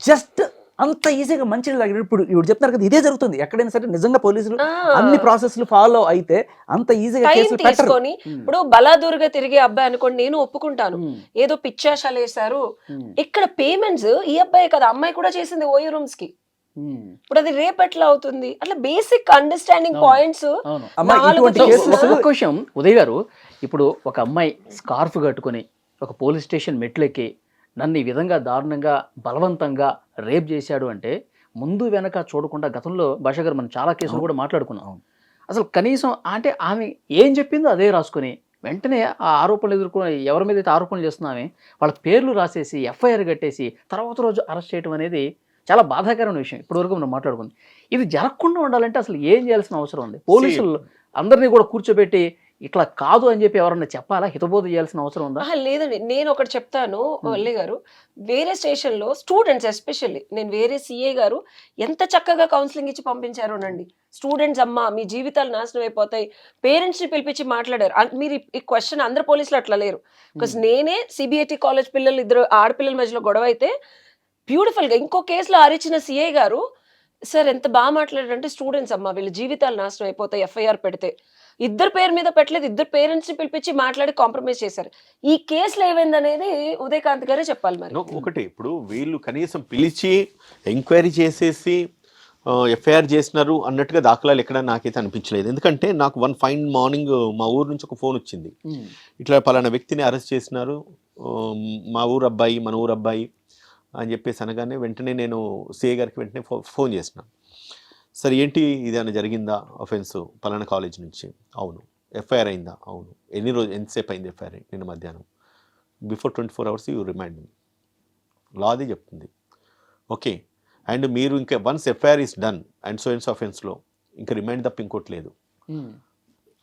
జస్ట్ అంత ఈజీగా మంచి ఇప్పుడు చెప్తున్నారు కదా, ఇదే జరుగుతుంది ఎక్కడైనా సరే. నిజంగా పోలీసులు అన్ని ప్రాసెస్లు ఫాలో అయితే అంత ఈజీగా తీసుకొని, ఇప్పుడు బలాదూరుగా తిరిగే అబ్బాయి అనుకోండి, నేను ఒప్పుకుంటాను, ఏదో పిచ్చాశాలు వేశారు. ఇక్కడ పేమెంట్స్ ఈ అబ్బాయి కదా, అమ్మాయి కూడా చేసింది ఓయూ రూమ్స్ కి. ఇప్పుడు అది రేపు ఎట్లా అవుతుంది? అట్లా బేసిక్ అండర్స్టాండింగ్ పాయింట్స్. విషయం ఉదయ్ గారు, ఇప్పుడు ఒక అమ్మాయి స్కార్ఫ్ కట్టుకొని ఒక పోలీస్ స్టేషన్ మెట్లెక్కి నన్ను ఈ విధంగా దారుణంగా బలవంతంగా రేప్ చేశాడు అంటే ముందు వెనక చూడకుండా, గతంలో భాష గారు మనం చాలా కేసులు కూడా మాట్లాడుకున్నాం. అసలు కనీసం అంటే ఆమె ఏం చెప్పిందో అదే రాసుకొని వెంటనే ఆ ఆరోపణలు ఎదుర్కొని ఎవరి మీద అయితే ఆరోపణలు చేస్తున్నామే వాళ్ళ పేర్లు రాసేసి ఎఫ్ఐఆర్ కట్టేసి తర్వాత రోజు అరెస్ట్ చేయడం అనేది చాలా బాధాకరమైన విషయం. ఇప్పటివరకు మనం మాట్లాడుకుంది. ఇది జరగకుండా ఉండాలంటే అసలు ఏం చేయాల్సిన అవసరం ఉంది? పోలీసులు అందరినీ కూడా కూర్చోబెట్టి ఇట్లా కాదు అని చెప్పి ఎవరన్నా చెప్పాలా, హితబోధ చేయాల్సిన అవసరం ఉందా? లేదండి, నేను ఒకటి చెప్తాను వల్లి గారు. వేరే స్టేషన్లో స్టూడెంట్స్ ఎస్పెషల్లీ, నేను వేరే సిఏ గారు ఎంత చక్కగా కౌన్సిలింగ్ ఇచ్చి పంపించారోనండి. స్టూడెంట్స్ అమ్మ మీ జీవితాలు నాశనం అయిపోతాయి, పేరెంట్స్ని పిలిపించి మాట్లాడారు. మీరు ఈ క్వశ్చన్ అందరు పోలీసులు అట్లా లేరు. బికాస్ నేనే సిబిఐటి కాలేజ్ పిల్లలు 2 ఆడపిల్లల మధ్యలో గొడవ అయితే బ్యూటిఫుల్గా ఇంకో కేసులో అరిచిన సిఐ గారు, సార్ ఎంత బాగా మాట్లాడారంటే, స్టూడెంట్స్ అమ్మ వీళ్ళ జీవితాలు నాశనం అయిపోతాయి ఎఫ్ఐఆర్ పెడితే. ఇద్దరు పేరు మీద పెట్టలేదు, ఇద్దరు పేరెంట్స్ ని పిలిపించి మాట్లాడి కాంప్రమైజ్ చేశారు. ఈ కేసులో ఏమైంది అనేది ఉదయకాంత్ గారే చెప్పాలి. మరి ఒకటి, ఇప్పుడు వీళ్ళు కనీసం పిలిచి ఎంక్వైరీ చేసేసి ఎఫ్ఐఆర్ చేసినారు అన్నట్టుగా దాఖలాలు ఎక్కడ నాకైతే అనిపించలేదు. ఎందుకంటే నాకు వన్ ఫైన్ మార్నింగ్ మా ఊరు నుంచి ఒక ఫోన్ వచ్చింది, ఇట్లా పలానా వ్యక్తిని అరెస్ట్ చేసినారు, మా ఊరు అబ్బాయి, మన ఊరు అబ్బాయి అని చెప్పేసి అనగానే వెంటనే నేను సిఏ గారికి వెంటనే ఫోన్ చేసిన. సార్ ఏంటి ఇదేమైనా జరిగిందా అఫెన్స్ పలానా కాలేజ్ నుంచి? అవును. ఎఫ్ఐఆర్ అయిందా? అవును. ఎంతసేపు అయింది ఎఫ్ఐఆర్? నిన్న మధ్యాహ్నం. Before 24 hours you remind me. Law అది చెప్తుంది. ఓకే, అండ్ మీరు ఇంకా once FIR is done and సోయన్స్ ఆఫెన్స్లో ఇంకా రిమైండ్ తప్ప ఇంకోటి లేదు.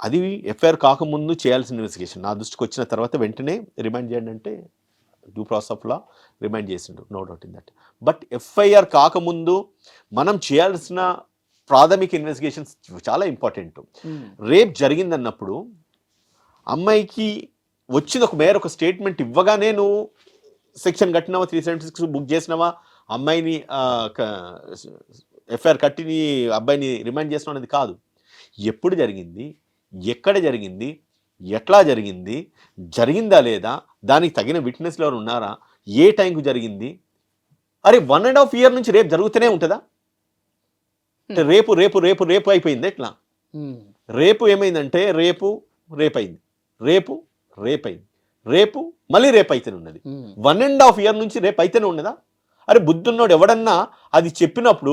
అది ఎఫ్ఐఆర్ కాకముందు చేయాల్సిన ఇన్వెస్టిగేషన్. నా దృష్టికి వచ్చిన తర్వాత వెంటనే రిమైండ్ చేయండి అంటే due process of law remind చేసిండు, no doubt in that. But FIR కాకముందు మనం చేయాల్సిన ప్రాథమిక ఇన్వెస్టిగేషన్స్ చాలా ఇంపార్టెంట్. రేప్ జరిగిందన్నప్పుడు అమ్మాయికి వచ్చింది ఒక మేర ఒక స్టేట్మెంట్ ఇవ్వగానే నువ్వు సెక్షన్ కట్టినావా, 376 బుక్ చేసినావా, అమ్మాయిని ఎఫ్ఐఆర్ కట్టి అబ్బాయిని రిమైండ్ చేసినావు అనేది కాదు. ఎప్పుడు జరిగింది, ఎక్కడ జరిగింది, ఎట్లా జరిగింది, జరిగిందా లేదా, దానికి తగిన విట్నెస్లు ఎవరు ఉన్నారా, ఏ టైంకు జరిగింది. అరే 1.5 year నుంచి రేపు జరుగుతూనే ఉంటుందా? రేపు రేపు రేపు రేపు అయిపోయింది. ఎట్లా రేపు ఏమైందంటే రేపు రేపైంది, రేపు రేపైంది, రేపు మళ్ళీ రేపు అయితేనే ఉన్నది. 1.5 year నుంచి రేపు అయితేనే ఉన్నదా? అరే బుద్ధున్నోడు ఎవడన్నా అది చెప్పినప్పుడు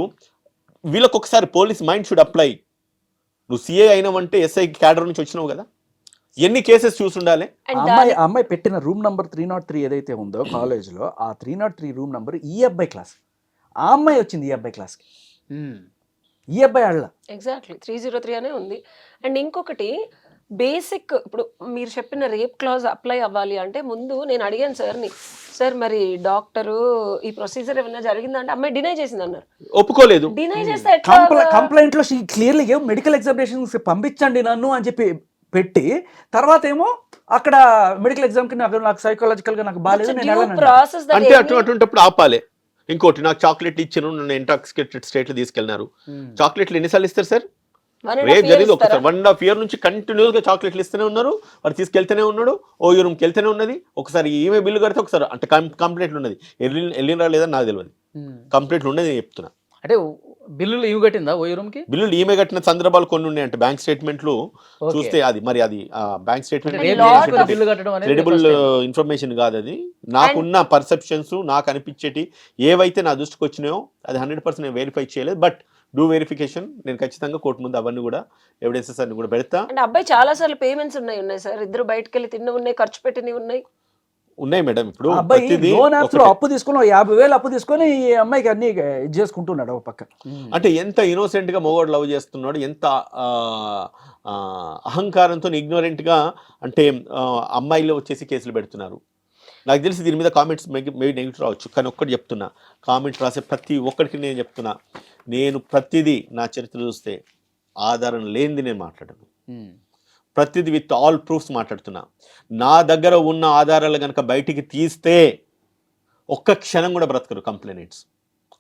వీళ్ళకి ఒకసారి పోలీస్ మైండ్ షుడ్ అప్లై. నువ్వు సిఏ అయినావంటే ఎస్ఐ క్యాడర్ నుంచి వచ్చినావు కదా, ఎన్ని కేసెస్ చూసి ఉండాలి. అమ్మాయి పెట్టిన రూమ్ నంబర్ 303 ఏదైతే ఉందో కాలేజ్లో, ఆ 303 రూమ్ నంబర్ ఈ అబ్బాయి క్లాస్. ఆ అమ్మాయి వచ్చింది ఈ అబ్బాయి క్లాస్కి, ఈ అబ్బాయి అళ్ళ ఎగ్జాక్ట్లీ 303 అనే ఉంది. అండ్ ఇంకొకటి బేసిక్, ఇప్పుడు మీరు చెప్పిన రేప్ క్లాజ్ అప్లై అవ్వాలి అంటే ముందు నేను అడిగాను సార్ని, సార్ మరి డాక్టరు ఈ ప్రొసీజర్ ఏమైనా జరిగిందంటే అమ్మాయి డినై చేసింది అన్నారు. ఒప్పుకోలేదు. డినై చేస్తే కంప్లైంట్ లో క్లియర్లీ మెడికల్ ఎగ్జామినేషన్స్ పంపించండి నన్ను అని చెప్పి పెట్టి, తర్వాత ఏమో అక్కడ మెడికల్ ఎగ్జామ్ కి నాకు సైకలాజికల్ గా నాకు బాగాలేదు అంటే అటువంటిప్పుడు ఆపాలి. ఇంకోటి, నాకు చాక్లెట్ ఇచ్చిన నన్ను ఇంటాక్సికేటెడ్ స్టేట్ లో తీసుకెళ్ళినారు. చాక్లెట్లు ఎన్నిసార్లు ఇస్తారు సార్? రేపు జరిగింది ఒకసారి 1.5 year నుంచి కంటిన్యూస్ గా చాక్లెట్లు ఇస్తూనే ఉన్నారు, వాడు తీసుకెళ్తూనే ఉన్నాడు, ఓయో రూమ్కి వెళ్తూనే ఉన్నది. ఒకసారి ఈమె బిల్లు కడితే ఒకసారి అంటే కంప్లైంట్లు ఉన్నది, వెళ్ళినరా లేదని నాకు తెలియదు, కంప్లైంట్లు ఉన్నది నేను చెప్తున్నా. అంటే బిల్లులు ఈమె కట్టిందా ఓయో రూమ్కి? బిల్లులు ఈమె కట్టిన సందర్భాలు కొన్ని ఉన్నాయంటే బ్యాంక్ స్టేట్మెంట్లు చూస్తే అది మరి అది బ్యాంక్ స్టేట్మెంట్ క్రెడిబుల్ ఇన్ఫర్మేషన్ కాదు. అది నాకున్న పర్సెప్షన్స్, నాకు అనిపించేటి ఏవైతే నా దృష్టికి వచ్చినాయో అది 100% నేను వెరిఫై చేయలేదు. బట్ డూ వెరిఫికేషన్ నేను ఖచ్చితంగా కోర్టు ముందు అవన్నీ కూడా ఎవిడెన్సెస్ అన్ని కూడా పెడతా. అంటే అబ్బాయి చాలా సార్లు పేమెంట్స్ ఉన్నాయి సార్, ఇద్దరు బయటకు వెళ్ళి తిన్న ఉన్నాయి, ఖర్చు పెట్టినవి ఉన్నాయి మేడం. ఇప్పుడు అప్పు తీసుకుని 50,000 అప్పు తీసుకొని ఈ అమ్మాయికి అన్ని ఇది చేసుకుంటున్నాడు ఒక పక్క. అంటే ఎంత ఇన్నోసెంట్ గా మగవాడు లవ్ చేస్తున్నాడు, ఎంత అహంకారంతో ఇగ్నోరెంట్ గా అంటే అమ్మాయిలు వచ్చేసి కేసులు పెడుతున్నారు. నాకు తెలిసి దీని మీద కామెంట్స్ మేబీ నెగిటివ్ రావచ్చు, కానీ ఒక్కటి చెప్తున్నా, కామెంట్స్ రాసే ప్రతి ఒక్కరికి నేను చెప్తున్నా, నేను ప్రతిదీ నా చరిత్ర చూస్తే ఆధారం లేనిది నేను మాట్లాడను, ప్రతిదీ విత్ ఆల్ ప్రూఫ్స్ మాట్లాడుతున్నా. నా దగ్గర ఉన్న ఆధారాలు కనుక బయటికి తీస్తే ఒక్క క్షణం కూడా బ్రతకరు కంప్లైంట్స్,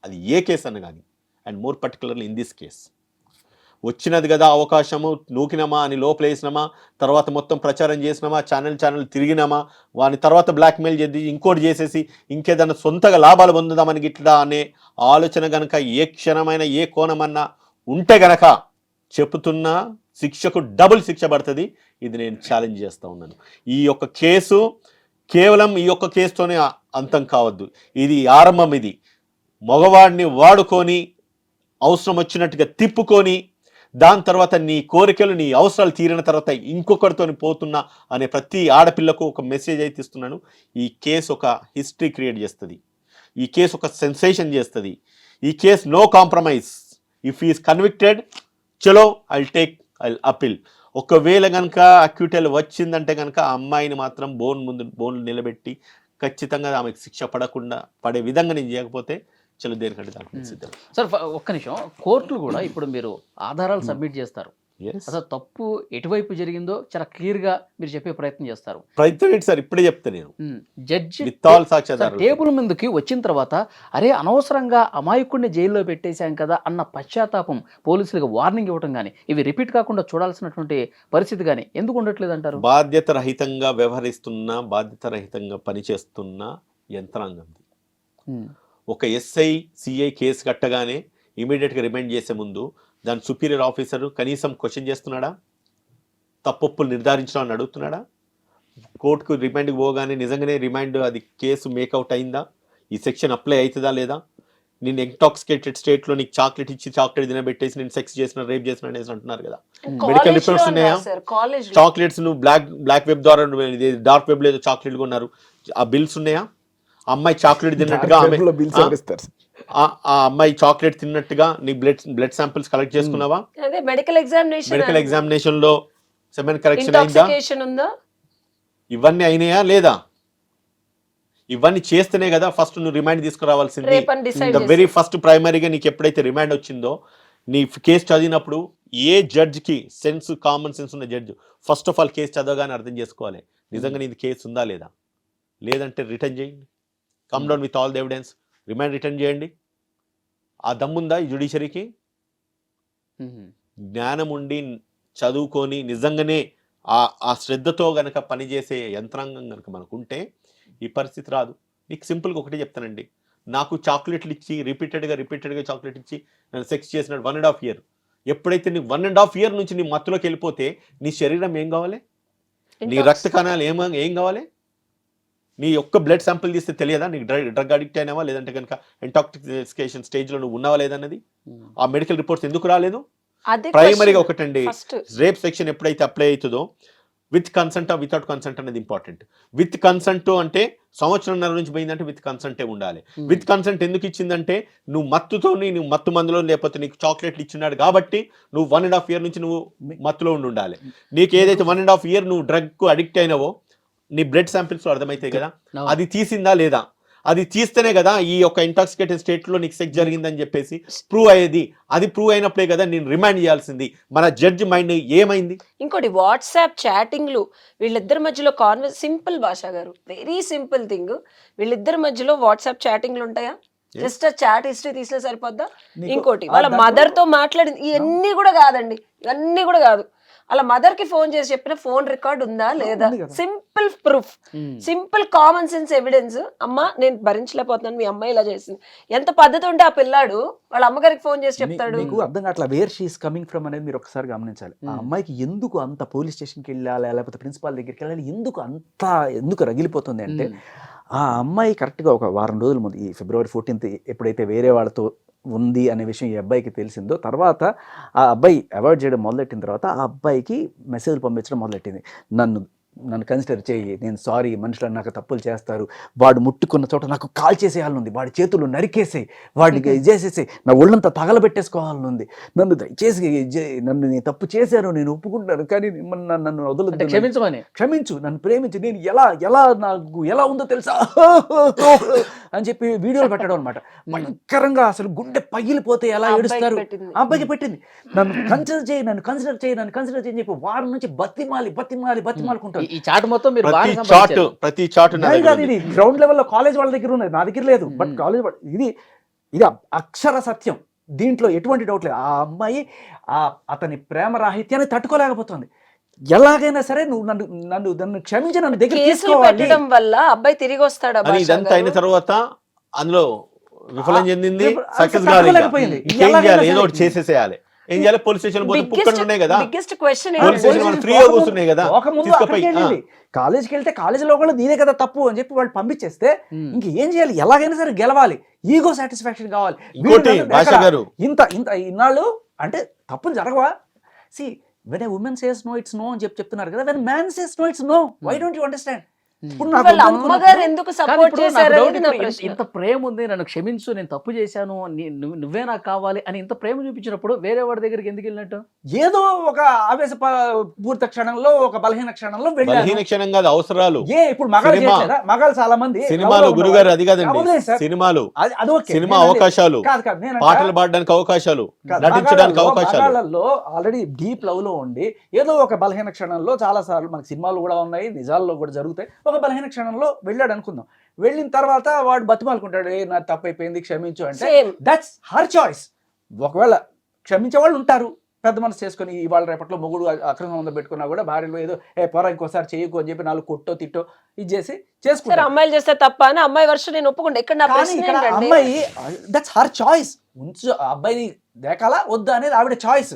అది ఏ కేసు అన్న కానీ. And more particularly in this case వచ్చినది కదా అవకాశము, నూకినామా అని లోపలేసినామా, తర్వాత మొత్తం ప్రచారం చేసినామా, ఛానల్ తిరిగినామా, వాని తర్వాత బ్లాక్మెయిల్ చేసి ఇంకోటి చేసేసి ఇంకేదన్నా సొంతగా లాభాలు పొందుదామని గిట్లా అనే ఆలోచన గనక ఏ క్షణమైనా ఏ కోణమన్నా ఉంటే గనక చెప్తున్నా శిక్షకు డబుల్ శిక్ష పడుతుంది. ఇది నేను ఛాలెంజ్ చేస్తూ ఉన్నాను. ఈ యొక్క కేసు కేవలం ఈ యొక్క కేసుతోనే అంతం కావద్దు, ఇది ఆరంభం. ఇది మగవాడిని వాడుకొని అవసరం వచ్చినట్టుగా తిప్పుకొని దాని తర్వాత నీ కోరికలు నీ అవసరాలు తీరిన తర్వాత ఇంకొకరితో పోతున్నా అనే ప్రతి ఆడపిల్లకు ఒక మెసేజ్ అయితే ఇస్తున్నాను. ఈ కేసు ఒక హిస్టరీ క్రియేట్ చేస్తుంది, ఈ కేసు ఒక సెన్సేషన్ చేస్తుంది, ఈ case no compromise. If is convicted చలో ఐ అపీల్. ఒకవేళ కనుక అక్యూటల్ వచ్చిందంటే కనుక ఆ అమ్మాయిని మాత్రం బోన్ నిలబెట్టి ఖచ్చితంగా ఆమెకు శిక్ష పడే విధంగా నేను చేయకపోతే చలో దేనికంటే దానికి సిద్ధం. సార్ ఒక్క నిమిషం, కోర్టులు కూడా ఇప్పుడు మీరు ఆధారాలు సబ్మిట్ చేస్తారు, అసలు తప్పు ఎటువైపు జరిగిందో చాలా క్లియర్ గా మీరు చెప్పే ప్రయత్నం చేస్తారు. ప్రయత్నం ఏంటి సార్, ఇప్పుడే చెప్తా నేను. జడ్జి సాక్ష్యాధారాలు టేబుల్ ముందుకి వచ్చిన తర్వాత అరే అనవసరంగా అమాయకుడిని జైల్లో పెట్టేశాం కదా అన్న పశ్చాత్తాపం, పోలీసులకు వార్నింగ్ ఇవ్వడం కానీ ఇవి రిపీట్ కాకుండా చూడాల్సినటువంటి పరిస్థితి కానీ ఎందుకు ఉండట్లేదు అంటారు? బాధ్యత రహితంగా వ్యవహరిస్తున్న, బాధ్యత రహితంగా పనిచేస్తున్న యంత్రాంగం. ఒక ఎస్ఐ సిఐ కేసు కట్టగానే ఇమీడియట్గా రిమైండ్ చేసే ముందు దాని సుపీరియర్ ఆఫీసర్ కనీసం క్వశ్చన్ చేస్తున్నాడా, తప్పొప్పులు నిర్ధారించడం అడుగుతున్నాడా? కోర్టుకు రిమైండ్కి పోగానే నిజంగానే రిమైండ్ అది కేసు మేకౌట్ అయిందా, ఈ సెక్షన్ అప్లై అవుతుందా లేదా, నేను ఇంటాక్సికేటెడ్ స్టేట్లో నీకు చాక్లెట్ ఇచ్చి చాక్లెట్ తినబెట్టేసి నేను సెక్స్ చేసిన రేప్ చేసిన అనేసి అంటున్నారు కదా. మెడికల్ రిపోర్ట్స్ ఉన్నాయా? చాక్లెట్స్ నువ్వు బ్లాక్ వెబ్ ద్వారా డార్క్ వెబ్ లేదో చాక్లెట్ కొన్నారు, ఆ బిల్స్ ఉన్నాయా? అమ్మాయి చాక్లెట్ తిన్నట్టుగా ఆ అమ్మాయి చాక్లెట్ తిన్నట్టుగా నీ బ్లడ్ శాంపిల్స్ కలెక్ట్ చేసుకున్నావా? అదే మెడికల్ ఎగ్జామినేషన్ లో సెమెన్ కరెక్షన్ అయిందా? ఇంటాక్సికేషన్ ఉందా? ఇవన్నీ అయినాయా లేదా? ఇవన్నీ చేస్తేనే కదా ఫస్ట్ నువ్వు రిమైండ్ తీసుకురావాల్సింది. రేపని డిసైడ్ ద వెరీ ఫస్ట్ ప్రైమరీగా నీకు ఎప్పుడైతే రిమైండ్ వచ్చిందో, నీ కేసు చదివినప్పుడు ఏ జడ్జ్కి సెన్స్, కామన్ సెన్స్ ఉన్న judge first of all case చదవగానే అర్థం చేసుకోవాలి నిజంగా నీది కేసు ఉందా లేదా. లేదంటే రిటర్న్ చేయండి, come down with all the evidence, remind return చేయండి. ఆ దమ్ముందా ఈ జ్యుడిషియరీకి? జ్ఞానం ఉండి చదువుకొని నిజంగానే ఆ శ్రద్ధతో గనక పనిచేసే యంత్రాంగం కనుక మనకుంటే ఈ పరిస్థితి రాదు. నీకు సింపుల్గా ఒకటే చెప్తానండి, నాకు చాక్లెట్లు ఇచ్చి రిపీటెడ్గా చాక్లెట్ ఇచ్చి నన్ను సెక్స్ చేసినాడు 1.5 year. ఎప్పుడైతే నీ 1.5 year నుంచి నీ మత్తులోకి వెళ్ళిపోతే నీ శరీరం ఏం కావాలి? నీ రక్త కణాలు ఏం కావాలి? నీ ఒక్క బ్లడ్ శాంపిల్ తీస్తే తెలియదా నీకు డ్రగ్ అడిక్ట్ అయినావా లేదంటే కనుక ఇంటాక్సికేషన్ స్టేజ్లో నువ్వు ఉన్నావా లేదన్నది? ఆ మెడికల్ రిపోర్ట్స్ ఎందుకు రాలేదు? ప్రైమరీగా ఒకటండి, రేప్ సెక్షన్ ఎప్పుడైతే అప్లై అవుతుందో విత్ కన్సెంట్ వితౌట్ కన్సెంట్ అనేది ఇంపార్టెంట్. విత్ కన్సెంట్ అంటే 1.5 సంవత్సరం నుంచి పోయిందంటే విత్ కన్సెంటే ఉండాలి. విత్ కన్సెంట్ ఎందుకు ఇచ్చిందంటే నువ్వు మత్తు మందులో లేకపోతే నీకు చాక్లెట్లు ఇచ్చినాడు కాబట్టి నువ్వు 1.5 year నుంచి నువ్వు మత్తులో ఉండాలి. నీకు ఏదైతే 1.5 year నువ్వు డ్రగ్కు అడిక్ట్ అయినావో నీ బ్లడ్ శాంపిల్స్ అర్థమవుతాయి కదా, అది తీసిందా లేదా? అది తీస్తేనే కదా ఈ యొక్క ఇంటాక్సికేటెడ్ స్టేట్లో నీకు సెక్స్ జరిగిందని చెప్పేసి ప్రూవ్ అయ్యేది. అది ప్రూవ్ అయినప్పుడే కదా నేను రిమైండ్ చేయాల్సింది. మన జడ్జి మైండ్ ఏమైంది? ఇంకోటి వాట్సాప్ చాటింగ్లు, వీళ్ళిద్దరి మధ్యలో సింపుల్ భాష గారు, వెరీ సింపుల్ థింగ్. వీళ్ళిద్దరి మధ్యలో వాట్సాప్ చాటింగ్లు ఉంటాయా? జస్ట్ ఆ చాట్ హిస్టరీ తీసినా సరిపోద్దా? ఇంకోటి వాళ్ళ మదర్ తో మాట్లాడింది, ఇవన్నీ కూడా కాదండి, ఇవన్నీ కూడా కాదు. అలా మదర్ కి ఫోన్ చేసి చెప్పిన ఫోన్ రికార్డ్ ఉందా లేదా? Simple proof, simple common sense evidence. అమ్మ నేను భరించలేకపోతున్నాను, మీ అమ్మాయి ఇలా చేసింది. ఎంత పద్ధతి ఉంటే ఆ పిల్లాడు వాళ్ళ అమ్మగారికి ఫోన్ చేసి చెప్తాడు. మీకు అర్థం కావట్లా వేర్ షీఈస్ కమింగ్ ఫ్రమ్ అనేది మీరు ఒకసారి గమనించాలి. ఆ అమ్మాయికి ఎందుకు అంత పోలీస్ స్టేషన్కి వెళ్ళాలి లేకపోతే ప్రిన్సిపాల్ దగ్గరికి వెళ్ళాలి, ఎందుకు రగిలిపోతుంది అంటే, ఆ అమ్మాయి కరెక్ట్గా ఒక వారం రోజుల ముందు ఈ February 14th ఎప్పుడైతే వేరే వాళ్ళతో ఉంది అనే విషయం ఈ అబ్బాయికి తెలిసిందో, తర్వాత ఆ అబ్బాయి అవాయిడ్ చేయడం మొదలెట్టిన తర్వాత ఆ అబ్బాయికి మెసేజ్లు పంపించడం మొదలెట్టింది. నన్ను కన్సిడర్ చేయి, నేను సారీ, మనుషులు నాకు తప్పులు చేస్తారు, వాడు ముట్టుకున్న చోట నాకు కాల్ చేసేయాలనుంది, వాడి చేతులు నరికేసేయి, వాడికి చేసేసి నా ఒళ్ళంతా తగలబెట్టేసుకోవాలనుంది, నన్ను దయచేసి నన్ను నేను తప్పు చేశాను, నేను ఒప్పుకుంటాను, కానీ నన్ను వదలదు, క్షమించు, నన్ను ప్రేమించు, నేను నాకు ఎలా ఉందో తెలుసా అని చెప్పి వీడియోలు పెట్టడం అనమాట. భయంకరంగా అసలు గుండె పగిలిపోతే ఎలా ఏడుస్తారు. ఆ అబ్బాయికి పెట్టింది, నన్ను కన్సిడర్ చేయి అని చెప్పి వారం నుంచి బతిమాలుకుంటారు. ఈ చాట్ మొత్తం మీరు ప్రతి చాట్ ఇది గ్రౌండ్ లెవెల్లో కాలేజ్ వాళ్ళ దగ్గర ఉన్నది, నా దగ్గర లేదు. బట్ కాలేజ్ ఇది అక్షర సత్యం, దీంట్లో ఎటువంటి డౌట్ లేదు. ఆ అమ్మాయి అతని ప్రేమ రాహిత్యాన్ని తట్టుకోలేకపోతుంది. ఎలాగైనా సరే నువ్వు నన్ను క్షమించి నన్ను దగ్గర తీసుకోవాలి వల్ల అబ్బాయి తిరిగి వస్తాడు. ఇదంతా అయిన తర్వాత అందులో విఫలం చెందింది, సక్సెస్ కాలేకపోయింది. ఏం చేయాలి? ఏదో ఒకటి చేసేసేయాలి. ఏం చేయాలి? పోలీస్ స్టేషన్ పోతే పుక్కలు ఉన్నాయి కదా, పోలీస్ స్టేషన్ ఫ్రీగా కూర్చున్నాయి కదా, కాలేజ్కి వెళ్తే కాలేజీలో కూడా నీదే కదా తప్పు అని చెప్పి వాళ్ళు పంపించేస్తే ఇంక ఏం చేయాలి? ఎలాగైనా సరే గెలవాలి, ఈగో సాటిస్ఫాక్షన్ కావాలి. ఇంత ఇన్నాళ్ళు అంటే తప్పులు జరగవా? See when a woman says no, it's no అని చెప్తున్నారు కదా, when man says no, it's no. Why don't you understand? అమ్మగారు ఎందుకు సపోర్ట్ చేశారు? ఇంత ప్రేమ ఉంది, నన్ను క్షమించు, నేను తప్పు చేశాను, నువ్వే నాకు కావాలి అని ఇంత ప్రేమ చూపించినప్పుడు వేరే వాడి దగ్గరికి ఎందుకు వెళ్ళినట్టు? ఏదో ఒక ఆవేశ పూర్త క్షణంలో, ఒక బలహీన క్షణంలో బలహీన క్షణం కాదు, అవసరాలు. ఇప్పుడు మగాళ్ళు చాలా మంది సినిమాలు గురుగారు అది కాదండి, సినిమాలు సినిమా అవకాశాలు, పాటలు పాడడానికి అవకాశాలు, నటించడానికి అవకాశాలు. ఆల్రెడీ డీప్ లవ్ లో ఉండి ఏదో ఒక బలహీన క్షణంలో, చాలా సార్లు మనకి సినిమాలు కూడా ఉన్నాయి, నిజాల్లో కూడా జరుగుతాయి, ఒక బలహీన క్షణంలో వెళ్ళాడు అనుకుందాం. వెళ్ళిన తర్వాత వాడు బతిమాలుకుంటాడు, నా తప్పైపోయింది క్షమించు అంటే, దట్స్ హర్ చాయిస్. ఒకవేళ క్షమించే వాళ్ళు ఉంటారు, పెద్ద మనసు చేసుకుని ఇవాళ రేపట్లో మొగుడు అక్రమ సంబంధం పెట్టుకున్నా కూడా భార్యలో ఏదో పొర ఇంకోసారి చేయకు అని చెప్పి 4 కొట్టో తిట్టో ఇది చేసి చేసుకుంటారు. అమ్మాయిలు చేస్తే తప్ప అని అమ్మాయి వర్షం నేను ఒప్పుకుంటా. ఇక్కడ అమ్మాయి దట్స్ హర్ చాయిస్. అబ్బాయిని దేకాలా వద్దా అనేది ఆవిడ చాయిస్.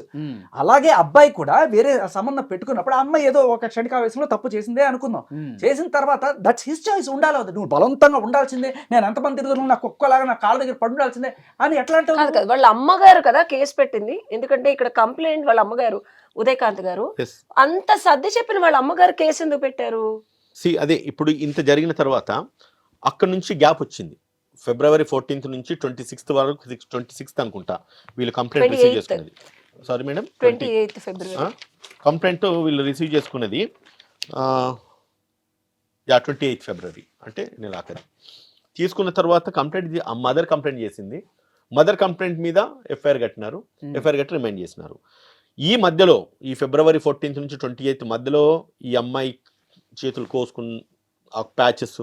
అలాగే అబ్బాయి కూడా వేరే సంబంధం పెట్టుకున్నప్పుడు అమ్మాయి ఏదో ఒక క్షణికావేశంలో తప్పు చేసిందే అనుకుందాం, చేసిన తర్వాత దట్స్ హిస్ చాయిస్. ఉండాలి, నువ్వు బలవంతంగా ఉండాల్సిందే, నేను ఎంతమంది తిరుగుతున్నాను, నా కుక్కలాగా నా కాళ్ళ దగ్గర పడి ఉండాల్సిందే అని ఎట్లా అంటే వాళ్ళ అమ్మగారు కదా కేసు పెట్టింది. ఎందుకంటే ఇక్కడ కంప్లైంట్ వాళ్ళ అమ్మగారు ఉదయకాంత్ గారు, అంత సర్ది చెప్పిన వాళ్ళ అమ్మగారు కేసు ఎందుకు పెట్టారు? అదే ఇప్పుడు ఇంత జరిగిన తర్వాత అక్కడ నుంచి గ్యాప్ వచ్చింది. ఫిబ్రవరి 14th నుంచి 26th వరకు 26th అనుకుంటా వీళ్ళు కంప్లైంట్ రిసీవ్ 28th. చేసుకున్నది. సారీ మేడం, 28th ఫిబ్రవరి. కంప్లైంట్ వీళ్ళు రిసీవ్ చేసుకున్నది 28th ఫిబ్రవరి, అంటే నెలాఖరి. తీసుకున్న తర్వాత కంప్లైంట్ మదర్ కంప్లైంట్ చేసింది. మదర్ కంప్లైంట్ మీద ఎఫ్ఐఆర్ కట్టినారు. ఎఫ్ఐఆర్ కట్టి రిమైండ్ చేసినారు. ఈ మధ్యలో ఈ ఫిబ్రవరి 14th నుంచి 28th మధ్యలో ఈ అమ్మాయి చేతులు కోసుకున్న ఆ ప్యాచెస్,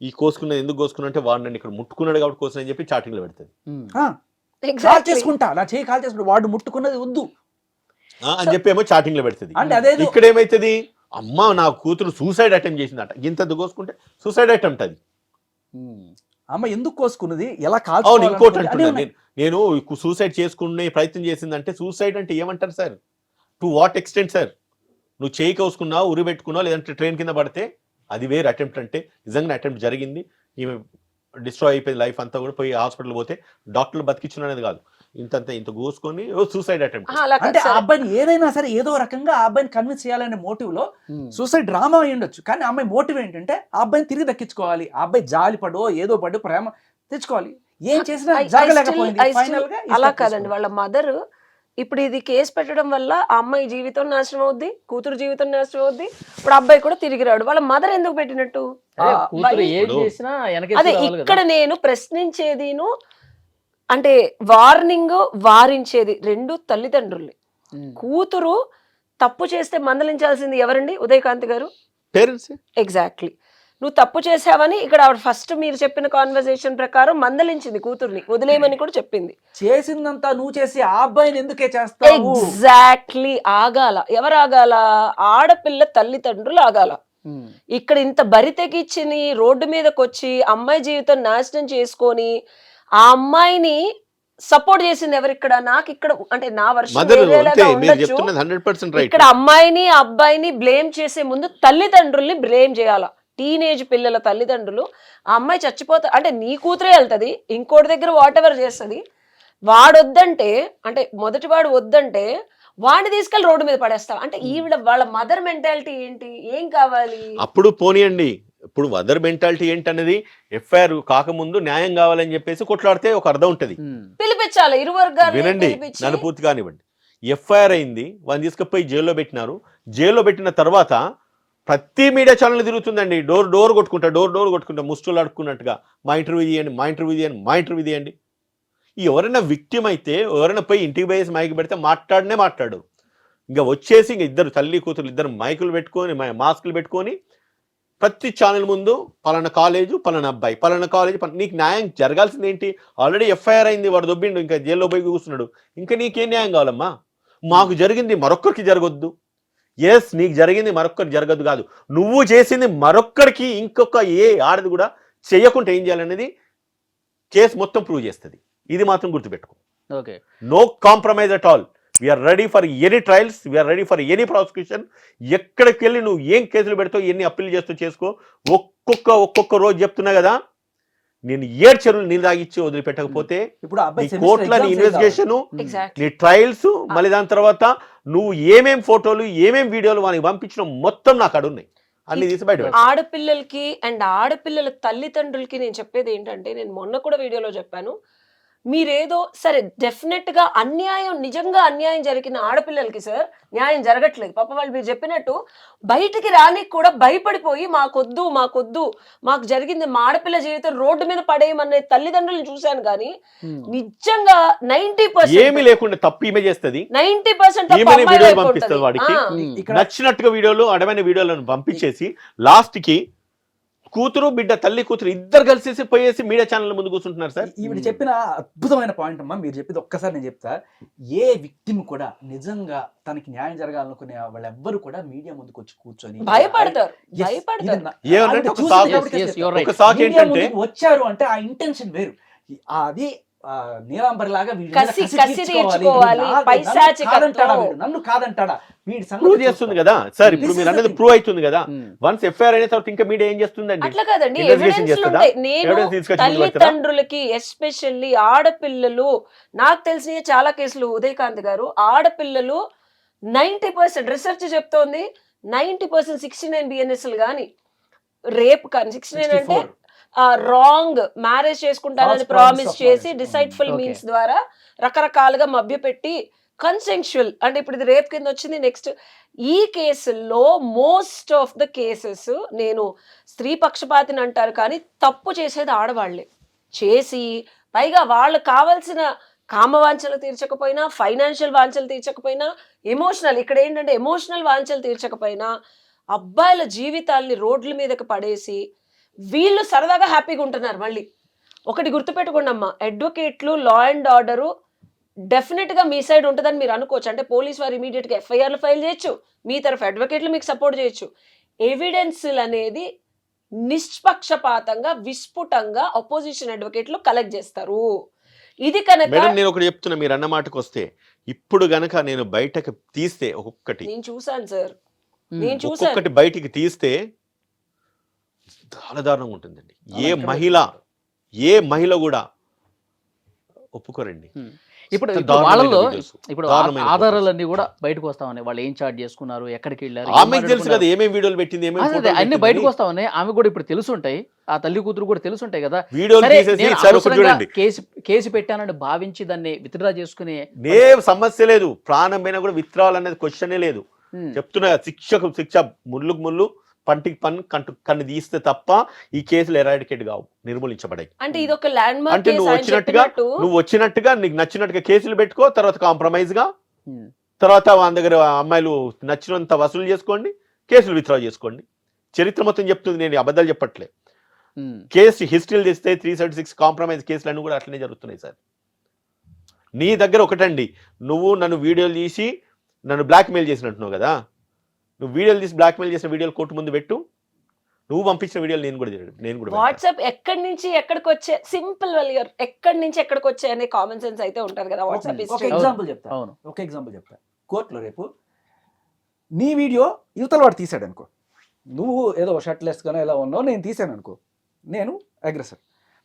ఈ కోసుకున్నది ఎందుకు కోసుకున్నా అంటే వాడు నన్ను ఇక్కడ ముట్టుకున్నాడు కాబట్టి కోసుకుని అని చెప్పి చాటింగ్లో పెడుతుంది. Call Exactly. చేసుకుంటా, నా చేయి కాల్ చేసుకుంటా, వాడు ముట్టుకున్నది వద్దు అని చెప్పి ఏమో చాటింగ్లో పెడుతుంది. అంటే అదే ఇక్కడ ఏమైతుంది, అమ్మ నా కూతురు సూసైడ్ అటెంప్ట్ చేసిందట, ఇంత కోసుకుంటే సూసైడ్ అటెంప్ట్ అది. అమ్మ ఎందుకు కోసుకున్నది, ఎలా కాల్ అవును, ఇంకోటి అంటున్నాను నేను సూసైడ్ చేసుకునే ప్రయత్నం చేసిందంటే సూసైడ్ అంటే ఏమంటారు sir, to what extent sir? నువ్వు చేయి కోసుకున్నావు, ఉరి పెట్టుకున్నావు, లేదంటే ట్రైన్ కింద పడితే అది వేరు అటెంప్ట్. అంటే నిజంగా అటెంప్ట్ జరిగింది, ఈమె డిస్ట్రాయ్ అయిపోయింది లైఫ్ అంతా కూడా, పోయి హాస్పిటల్ పోతే డాక్టర్లు బతికించిన అనేది కాదు, ఇంత కోసుకొని సూసైడ్ అటెంప్ట్. అంటే ఆ అబ్బాయిని ఏదైనా సరే ఏదో రకంగా ఆ అబ్బాయిని కన్విన్స్ చేయాలనే మోటివ్ లో సూసైడ్ డ్రామా అయి ఉండొచ్చు, కానీ ఆ అమ్మాయి మోటివ్ ఏంటంటే ఆ అబ్బాయిని తిరిగి దక్కించుకోవాలి, ఆ అబ్బాయి జాలి పడో ఏదో పడో ప్రేమ తెచ్చుకోవాలి, ఏం చేసినా జాగలేకపోయింది. Final గా ఈ అలా step కాదండి, తీసుకుంది. వాళ్ళ మదర్ ఇప్పుడు ఇది కేసు పెట్టడం వల్ల ఆ అమ్మాయి జీవితం నాశనం అవుద్ది, కూతురు జీవితం నాశనం అవుద్ది, ఇప్పుడు అబ్బాయి కూడా తిరిగి రాడు. వాళ్ళ మదర్ ఎందుకు పెట్టినట్టు? అదే, కూతురు బై- ఏది చేసినా వెనకేసి అదే రావాలి ఇక్కడ కదా. నేను ప్రశ్నించేదిను, అంటే వార్నింగ్ వారించేది రెండు తల్లిదండ్రుల్ని. కూతురు తప్పు చేస్తే మందలించాల్సింది ఎవరండి? ఉదయకాంత్ గారు. Parents exactly. నువ్వు తప్పు చేసావని ఇక్కడ ఆవిడ ఫస్ట్ మీరు చెప్పిన కాన్వర్సేషన్ ప్రకారం మందలించింది కూతుర్ని, వదిలేయమని కూడా చెప్పింది. చేసిందంతా నువ్వు చేసి ఆ అబ్బాయిని ఎందుకే చేస్తావు? ఎగ్జాక్ట్లీ. ఆగాల. ఎవరు ఆగాల? ఆడపిల్ల తల్లిదండ్రులు ఆగాల. ఇక్కడ ఇంత బరి తెగించి రోడ్డు మీదకి వచ్చి అమ్మాయి జీవితం నాశనం చేసుకొని ఆ అమ్మాయిని సపోర్ట్ చేసింది ఎవరు ఇక్కడ? నాకు ఇక్కడ అంటే నా వర్షం మదర్ వేరేలాగా అంతే, మీరు ఉండొచ్చు. చెప్తున్నది 100% రైట్. ఇక్కడ అమ్మాయిని అబ్బాయిని బ్లేమ్ చేసే ముందు తల్లిదండ్రుల్ని బ్లేమ్ చేయాల. టీనేజ్ పిల్లల తల్లిదండ్రులు ఆ అమ్మాయి చచ్చిపోతా అంటే నీ కూతురే వెళ్తుంది, ఇంకోటి దగ్గర వాట్ ఎవర్ చేస్తుంది, వాడొద్దంటే అంటే మొదటి వాడు వద్దంటే వాడిని తీసుకెళ్ళి రోడ్డు మీద పడేస్తావు అంటే ఈవిడ వాళ్ళ మదర్ మెంటాలిటీ ఏంటి? ఏం కావాలి? అప్పుడు పోనీయండి, ఇప్పుడు మదర్ మెంటాలిటీ ఏంటనేది ఎఫ్ఐఆర్ కాకముందు న్యాయం కావాలని చెప్పేసి కొట్లాడితే ఒక అర్థం ఉంటది. పిలిపించాలి ఇరు వర్గాలు. వినండి, నన్ను పూర్తి కానివ్వండి. ఎఫ్ఐఆర్ అయింది, వాళ్ళని తీసుకుపోయి జైల్లో పెట్టినారు. జైల్లో పెట్టిన తర్వాత ప్రతి మీడియా ఛానల్ తిరుగుతుందండి, డోర్ కొట్టుకుంటా ముస్టులు అడుక్కున్నట్టుగా, మా ఇంటర్వ్యూ చేయండి. ఎవరైనా విక్టిమ్ అయితే ఎవరైనా పోయి ఇంటికి పోయేసి మైక్ పెడితే మాట్లాడు. ఇంకా వచ్చేసి ఇంక ఇద్దరు తల్లి కూతురు ఇద్దరు మైకులు పెట్టుకొని మాస్కులు పెట్టుకొని ప్రతి ఛానల్ ముందు పలానా కాలేజు పలానా అబ్బాయి పలానా కాలేజు నీకు న్యాయం జరగాల్సింది ఏంటి? ఆల్రెడీ ఎఫ్ఐఆర్ అయింది, వాడు దొబ్బిండు, ఇంకా జైల్లో పోయి కూర్చున్నాడు, ఇంకా నీకేం న్యాయం కావాలమ్మా? మాకు జరిగింది మరొక్కరికి జరగొద్దు. ఎస్, నీకు జరిగింది మరొక్కరికి జరగద్దు కాదు, నువ్వు చేసింది మరొక్కరికి ఇంకొక ఏ ఆడది కూడా చేయకుండా ఏం చేయాలనేది కేసు మొత్తం ప్రూవ్ చేస్తుంది. ఇది మాత్రం గుర్తుపెట్టుకో. Okay, no compromise at all. We're ready for any trials, we're ready for any prosecution. ఎక్కడికి వెళ్ళి నువ్వు ఏం కేసులు పెడతావు, ఎన్ని అప్పీల్ చేస్తూ చేసుకో. ఒక్కొక్క రోజు చెప్తున్నా కదా, నేను 7 చెరువులు నీళ్ళు తాగిచ్చి వదిలిపెట్టకపోతే ఇప్పుడు ఆ అబ్బాయి నీ కోర్టుల నీ ఇన్వెస్టిగేషన్, Exactly. నీ ట్రయల్స్, మళ్ళీ దాని తర్వాత నువ్వు ఏమేం ఫోటోలు ఏమేం వీడియోలు వానికి పంపించిన మొత్తం నాకు అడున్నాయి, అన్ని తీసి బయట పెట్టు. ఆడపిల్లలకి అండ్ ఆడపిల్లల తల్లిదండ్రులకి నేను చెప్పేది ఏంటంటే, నేను మొన్న కూడా వీడియోలో చెప్పాను, మీరేదో సరే డెఫినెట్ గా నిజంగా అన్యాయం జరిగిన ఆడపిల్లలకి సార్ న్యాయం జరగట్లేదు. పాప వాళ్ళు మీరు చెప్పినట్టు బయటికి రానికి కూడా భయపడిపోయి మాకొద్దు మాకు జరిగింది మా ఆడపిల్ల జీవితం రోడ్డు మీద పడేయమనే తల్లిదండ్రులను చూశాను. కానీ నిజంగా 90% ఏమీ లేకుండా తప్పు ఈమె చేస్తుంది, 90% ఈమెనే వీడియోలు పంపిస్తుంది వాడికి ఇక్కడ నచ్చినట్టుగా వీడియోలు, అడమైన వీడియోలను పంపించేసి లాస్ట్ కి కూతురు బిడ్డ తల్లి కూతురు ఇద్దరు కలిసేసి పోయేసి మీడియా ఛానల్ ముందు కూర్చుంటున్నారు సార్. ఈవిడ చెప్పిన అద్భుతమైన పాయింట్ అమ్మా, మీరు చెప్పింది ఒక్కసారి నేను చెప్తా. ఏ విక్టిమ్ కూడా నిజంగా తనకి న్యాయం జరగాలనుకునే వాళ్ళెవ్వరు కూడా మీడియా ముందుకు వచ్చి కూర్చొని భయపడతారు. ఏమనంటే ఒక Yes, you're right. ఒక సాకు ఏంటంటే వచ్చారు అంటే ఆ ఇంటెన్షన్ వేరు. అది నీలాంబరి లాగా కసి తీర్చుకోవాలి, పైశాచికత్వం. నన్ను కాదంటాడా వీడి ప్రూవ్ సంగతి చేస్తుంది కదా సార్. ఇప్పుడు This is మీరు the అన్నది thing. ప్రూవ్ అవుతుంది కదా. వన్స్ ఎఫ్ఐఆర్ అయిన తర్వాత ఇంకా మీడియా ఏం చేస్తుందండి? అట్లా కాదండి, Investigation ఎవిడెన్స్ చేస్తుందా? ఉంటాయి. నేను Evidence తీసుకొచ్చి ముందు పెడతారా? తల్లిదండ్రులకి ఎస్పెషల్లీ ఆడపిల్లలు, నాకు తెలిసిన చాలా కేసులు ఉదయకాంత్ గారు, ఆడపిల్లలు 90% రీసెర్చ్ చెప్తోంది 90% 69 BNSలు కానీ రేప్ కానీ 69 అంటే రాంగ్ మ్యారేజ్ చేసుకుంటానని False promise ప్రామిస్ of చేసి marriage. డిసైడ్ఫుల్ Okay. మీన్స్ ద్వారా రకరకాలుగా మభ్యపెట్టి కన్సెన్షువల్ అంటే ఇప్పుడు ఇది రేప్ కింద వచ్చింది. నెక్స్ట్ ఈ కేసుల్లో మోస్ట్ ఆఫ్ ద కేసెస్ నేను స్త్రీ పక్షపాతిని అంటారు కానీ తప్పు చేసేది ఆడవాళ్లే చేసి పైగా వాళ్ళు కావాల్సిన కామవాంఛలు తీర్చకపోయినా, ఫైనాన్షియల్ వాంఛలు తీర్చకపోయినా, ఎమోషనల్ ఇక్కడ ఏంటంటే ఎమోషనల్ వాంఛలు తీర్చకపోయినా అబ్బాయిల జీవితాల్ని రోడ్ల మీదకి పడేసి వీళ్ళు సరదాగా హ్యాపీగా ఉంటున్నారు. మళ్ళీ ఒకటి గుర్తుపెట్టుకోండి అమ్మా, అడ్వకేట్లు లా అండ్ ఆర్డరు డెఫినెట్గా మీ సైడ్ ఉంటుందని మీరు అనుకోవచ్చు. అంటే పోలీస్ వారు ఇమీడియట్గా ఎఫ్ఐఆర్లు ఫైల్ చేయొచ్చు, మీ తరఫు అడ్వకేట్లు మీకు సపోర్ట్ చేయొచ్చు. ఎవిడెన్స్లు అనేది నిష్పక్షపాతంగా విస్ఫుటంగా అపోజిషన్ అడ్వకేట్లు కలెక్ట్ చేస్తారు. ఇది కనుక మేడం నేను ఒకటి చెప్తున్నా, మీరు అన్న మాటకు వస్తే ఇప్పుడు గనక నేను బయటకు తీస్తే ఒక్కొక్కటి నేను చూసాను సార్, నేను చూసాను. ఒక్కొక్కటి బయటికి తీస్తే చాలా దారుణంగా ఉంటుందండి. ఏ మహిళ కూడా ఒప్పుకోరండి. ఇప్పుడు దారుణమైన వాళ్ళలో videos. ఇప్పుడు దారుణమైన ఆధారాలన్నీ కూడా బయటకు వస్తా ఉన్నాయి. వాళ్ళు ఏం చార్జ్ చేసుకున్నారు, ఎక్కడికి వెళ్ళారు, ఏం ఆమెకు తెలుసు కదా మాట్లాడుకున్నారు. ఏమేమి వీడియోలు పెట్టింది, ఏమేమి అదే, ఫోటోలు అన్ని పెట్టింది. బయటకు వస్తా ఉన్నాయి. ఆమె కూడా ఇప్పుడు తెలుసుంటాయి, ఆ తల్లి కూతురు కూడా తెలుసుంటాయి కదా. వీడియోలు సరే, తీసేసి నేను సార్ ఒకటి అనవసరంగా చూడండి, కేసు పెట్టానని భావించి దాన్ని విత్డ్రా చేసుకునే ఏం సమస్య లేదు. ప్రాణం పైన కూడా విత్రాలు అనేది క్వశ్చనే లేదు. ఉమ్, చెప్తున్నా కదా, శిక్షకు శిక్ష, ముళ్ళుకు ముళ్ళు, పంటికి పన్ను, కన్ను తీస్తే తప్ప ఈ కేసులు ఎరాడికేట్ కావు, నిర్మూలించబడాయి. అంటే ఇది ఒక ల్యాండ్ మార్క్ అంటే నువ్వు వచ్చినట్టుగా నీకు నచ్చినట్టుగా కేసులు పెట్టుకో, తర్వాత కాంప్రమైజ్ గా, ఉమ్, తర్వాత వాళ్ళ దగ్గర అమ్మాయిలు నచ్చినంత వసూలు చేసుకోండి, కేసులు విత్డ్రా చేసుకోండి. చరిత్ర మొత్తం చెప్తుంది, నేను అబద్ధాలు చెప్పట్లే. ఉమ్, కేసు హిస్టరీలు తెస్తే 376 కాంప్రమైజ్ కేసులు అన్నీ కూడా అట్లనే జరుగుతున్నాయి సార్. నీ దగ్గర ఒకటండి, నువ్వు నన్ను వీడియోలు తీసి నన్ను బ్లాక్మెయిల్ చేసినట్టున్నావు కదా, నువ్వు వీడియోలు తీసి బ్లాక్మెయిల్ చేసిన వీడియోలు కోర్టు ముందు పెట్టు, నువ్వు పంపించిన వీడియోలు నేను కూడా పెడతా. వాట్సాప్ ఎక్కడి నుంచి ఎక్కడికి వచ్చే సింపుల్ వెల్యూర్ ఎక్కడి నుంచి ఎక్కడికి వచ్చే అనే కామన్ సెన్స్ అయితే ఉంటది కదా. వాట్సాప్ ఒక ఎగ్జాంపుల్ చెప్తా, అవును. ఒక ఎగ్జాంపుల్ చెప్తా. కోర్టులో రేపు నీ వీడియో యువతల వాడు తీసాడు అనుకో, నువ్వు ఏదో షర్ట్లెస్ గానో ఎలా ఉన్నావు, నేను తీసాను అనుకో, నేను అగ్రెసర్,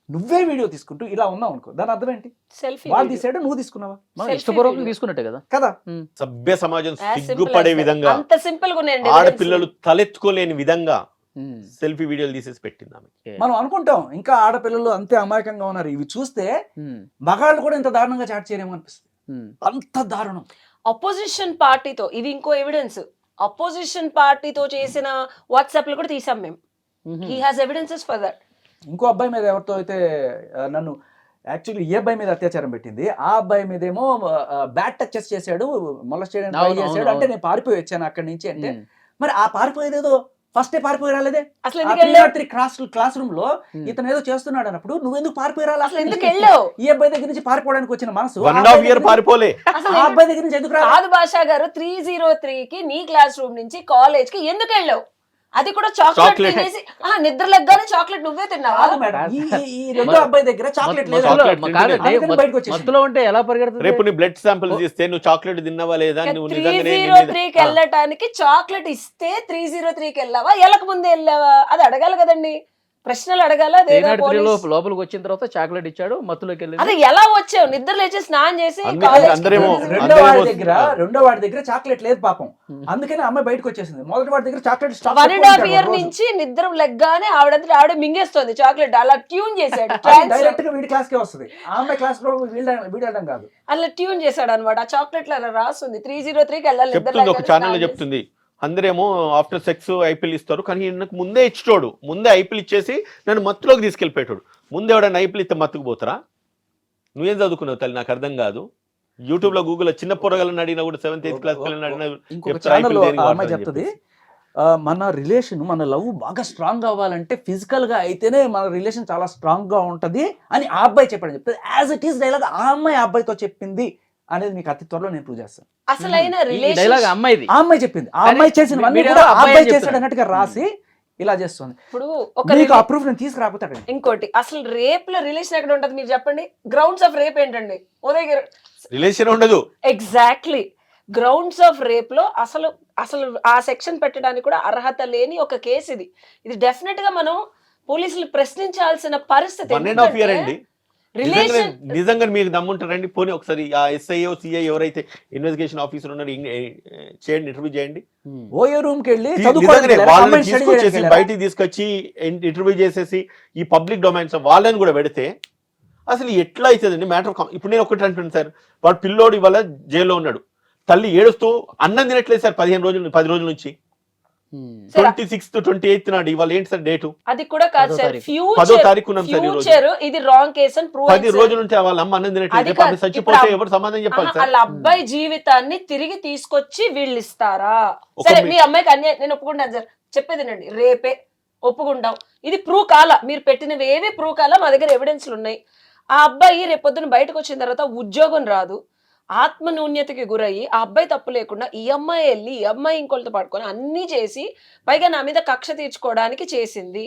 నువ్వే వీడియో తీసుకుంటూ ఇలా ఉన్నావు అనుకో, దాని అర్థం ఏంటి? సెల్ఫీ వాళ్ళు తీసాడు, నువ్వు తీసుకున్నావా మనం Selfie ఇష్టపూర్వకంగా video. తీసుకున్నట్టే కదా. కదా? సభ్య సమాజం As simple సిగ్గుపడే as that. విధంగా, అంత సింపుల్ గా ఉన్నాయండి ఆడపిల్లలు తలెత్తుకోలేని విధంగా ఉమ్, సెల్ఫీ వీడియోలు తీసేసి పెట్టింది ఆమె. మనం అనుకుంటాం ఇంకా ఆడపిల్లలు అంతే అమాయకంగా ఉన్నారు, ఇవి చూస్తే ఉమ్, మగాళ్ళు కూడా ఇంత దారుణంగా చాట్ చేయరేమో అనిపిస్తుంది. ఉమ్, అంత దారుణం. అపోజిషన్ పార్టీతో ఇది ఇంకో ఎవిడెన్స్. అపోజిషన్ పార్టీతో చేసిన వాట్సాప్ లో కూడా తీసాం మేము. Um, he has evidences for that. ఇంకో అబ్బాయి మీద ఎవరితో అయితే నన్ను యాక్చువల్లీ ఏ అబ్బాయి మీద అత్యాచారం పెట్టింది, ఆ అబ్బాయి మీదేమో బ్యాడ్ టచెస్ చేశాడు, మొలస్ట్ చేయడానికి ట్రై అవును, చేశాడు. అవును, అంటే నేను పారిపోయి వచ్చాను అక్కడి నుంచి అంటే, ఉమ్, మరి ఆ పారిపోయేదేదో ఫస్ట్ పారిపోయి రాలేదే. అసలు ఎందుకు వెళ్ళావు? క్లాస్ రూమ్ లో ఉమ్. ఇతను ఏదో చేస్తున్నాడు అన్నప్పుడు నువ్వు ఎందుకు పారిపోయి రాలి? అసలు ఎందుకు వెళ్ళావు? ఈ అబ్బాయి దగ్గర నుంచి పారిపోవడానికి వచ్చిన మనసు 1.5 year పారిపోలే. అసలు ఆ అబ్బాయి దగ్గర నుంచి ఎందుకు రాలి? కాదు భాషా గారు, 303కి నీ క్లాస్ రూమ్ నుంచి కాలేజ్ కి ఎందుకు వెళ్ళావు? అది కూడా చాక్లెట్ Chocolate. తినేసి నిద్ర లెగ్గానే చాక్లెట్ నువ్వే తిన్నావా? కాదు మేడం, ఈ రెండో అబ్బాయి దగ్గర చాక్లెట్ లేదు. మత్తులో- Chocolate కాదండి, అందుకని బయటకు వచ్చేసింది. మత్తులో ఉంటే ఎలా పరిగెడుతుంది? రేపు నీ బ్లడ్ శాంపిల్ తీస్తే నువ్వు చాక్లెట్ తిన్నావా లేదా, నువ్వు నిజంగానే 303కి వెళ్ళటానికి చాక్లెట్ ఇస్తే 303కి వెళ్ళావా, ఎలక ముందే వెళ్ళావా? అది అడగాలి కదండి, ప్రశ్నలు అడగాల. లోపలికి వచ్చిన తర్వాత చాక్లెట్ ఇచ్చాడు, మత్తులోకి వెళ్ళి అదే ఎలా వచ్చావు? నిద్ర లేచి స్నానం చేసి అందుకే college కి అందరేమో- వెళ్ళావు. రెండో వాడి దగ్గర చాక్లెట్ లేదు పాపం, అందుకని అమ్మాయి బయటకు వచ్చేసింది. మొదటి వాడి దగ్గర చాక్లెట్ స్టాక్ 1.5 year నుంచి నిద్ర లెగ్గానే ఆవిడంతా ఆవిడ మింగేస్తుంది చాక్లెట్. అలా ట్యూన్ చేశాడు, డైరెక్ట్ గా వీడి క్లాస్ కే వస్తుంది, ఆ అమ్మాయి క్లాస్ లో వీడడం కాదు. అలా ట్యూన్ చేశాడు అనమాట. ఆ చాక్లెట్ అలా రాస్తుంది 303కి వెళ్ళాలి. నిద్ర చెప్తుంది, ఒక లేగ్గానే ఛానల్ లో స్నానం చెప్తుంది, అందరేమో ఆఫ్టర్ సెక్స్ ఐపీఎల్ ఇస్తారు, కానీ నాకు ముందే ఇచ్చేటోడు, ముందే ఐపీఎల్ ఇచ్చేసి నన్ను మత్తులోకి తీసుకెళ్ళిపోయాడు. ముందే ఎవడన్నా ఐపీఎల్ ఇస్తే మత్తుకు పోతారా? నువ్వేం చదువుకున్నావు తల్లి, నాకు అర్థం కాదు. యూట్యూబ్ లో గూగుల్ లో చిన్న పొరగలను అడిగినా కూడా 7th 8th క్లాస్ పిల్లల్ని అడిగినా ఇంకొక చెప్తారు ఛానల్ IPL దేనికి అమ్మాయి వాడతారని చెప్తుంది, చెప్పేసి. మన రిలేషన్, మన లవ్ బాగా స్ట్రాంగ్ అవ్వాలంటే ఫిజికల్ గా అయితేనే మన రిలేషన్ చాలా స్ట్రాంగ్ గా ఉంటది అని ఆ అబ్బాయి చెప్పాడని చెప్తుంది. యాజ్ ఇట్ ఈస్ డైలాగ్ ఆ అమ్మాయి ఆ అబ్బాయితో చెప్పింది అనేది మీకు అతి త్వరలో నేను ప్రూవ్ చేస్తాను. అసలైన ఈ డైలాగ్ రిలేషన్ అమ్మాయిది. ఆ అమ్మాయి చెప్పింది, ఆ అమ్మాయి చేసినవన్నీ మీడియాలో కూడా ఆ అబ్బాయి అబ్బాయి చెప్తాడు. చేశాడు అన్నట్టుగా రాసి ఇలా చేస్తుంది. ఇప్పుడు ఒక మీకు ఆ ప్రూఫ్ నేను తీసుకురాకపోతే అక్కడ ఇంకోటి, అసలు రేప్ లో రిలేషన్ ఎక్కడ ఉంటది మీరు చెప్పండి? గ్రౌండ్స్ ఆఫ్ రేప్ ఏంటండి? ఉదయ్ గారు రిలేషన్ ఉండదు. ఎగ్జాక్ట్లీ గ్రౌండ్స్ ఆఫ్ రేప్ లో అసలు అసలు ఆ సెక్షన్ పెట్టడానికి కూడా అర్హత లేని ఒక కేసు ఇది. ఇది డెఫినెట్ గా మనం పోలీసులు ప్రశ్నించాల్సిన పరిస్థితి. 1.5 year అండి. రిలేషన్ నిజంగా మీకు దమ్ముంటారండి, పోనీ ఒకసారి ఆ ఎస్ఐఓ సిఐ ఎవరైతే ఇన్వెస్టిగేషన్ ఆఫీసర్ ఉన్నారో చేయండి, ఇంటర్వ్యూ చేయండి. ఓయో రూమ్ కి వెళ్ళి నిజంగానే వాళ్ళని తీసుకొచ్చేసి బయటికి తీసుకొచ్చి ఇంటర్వ్యూ చేసేసి ఈ పబ్లిక్ డొమైన్స్ వాళ్ళని కూడా పెడితే అసలు ఎట్లా అవుతుందండి మ్యాటర్. ఇప్పుడు నేను ఒకటి అంటున్నాను సార్, వాడు పిల్లోడు ఇవాళ జైల్లో ఉన్నాడు, తల్లి ఏడుస్తూ అన్నం తినట్లేదు సార్ 10 రోజుల నుంచి. 26th 28th నాడు ఇవాళ ఏంటి సార్ డేటు? అది కూడా కాదు సార్, 10వ తారీఖు ఉన్నాం సార్. ఫ్యూచర్ ఇది రాంగ్ కేసు అని ప్రూవ్ 10 రోజుల నుంచి వాళ్ళ అమ్మ అన్నం తినట్లేదు, పాపం చచ్చిపోతే ఎవరు సమాధానం చెప్పాలి సార్? వాళ్ళ అబ్బాయి జీవితాన్ని తిరిగి తీసుకొచ్చి వీళ్ళు ఇస్తారా? సరే మీ అమ్మాయికి అన్యాయం నేను ఒప్పుకుంటాను సార్, చెప్పేదినండి, రేపే ఒప్పుకుంటాం, ఇది ప్రూవ్ కాలా, మీరు పెట్టినవి ఏవి ప్రూవ్ కాలా, మా దగ్గర ఎవిడెన్స్లు ఉన్నాయి. ఆ అబ్బాయి రేపొద్దున బయటకు వచ్చిన తర్వాత ఉద్యోగం రాదు, ఆత్మ న్యూన్యతకి గురయ్యి ఆ అబ్బాయి తప్పు లేకుండా ఈ అమ్మాయి వెళ్ళి ఈ అమ్మాయి ఇంకొకరితో పడుకొని అన్నీ చేసి పైగా నా మీద కక్ష తీర్చుకోవడానికి చేసింది.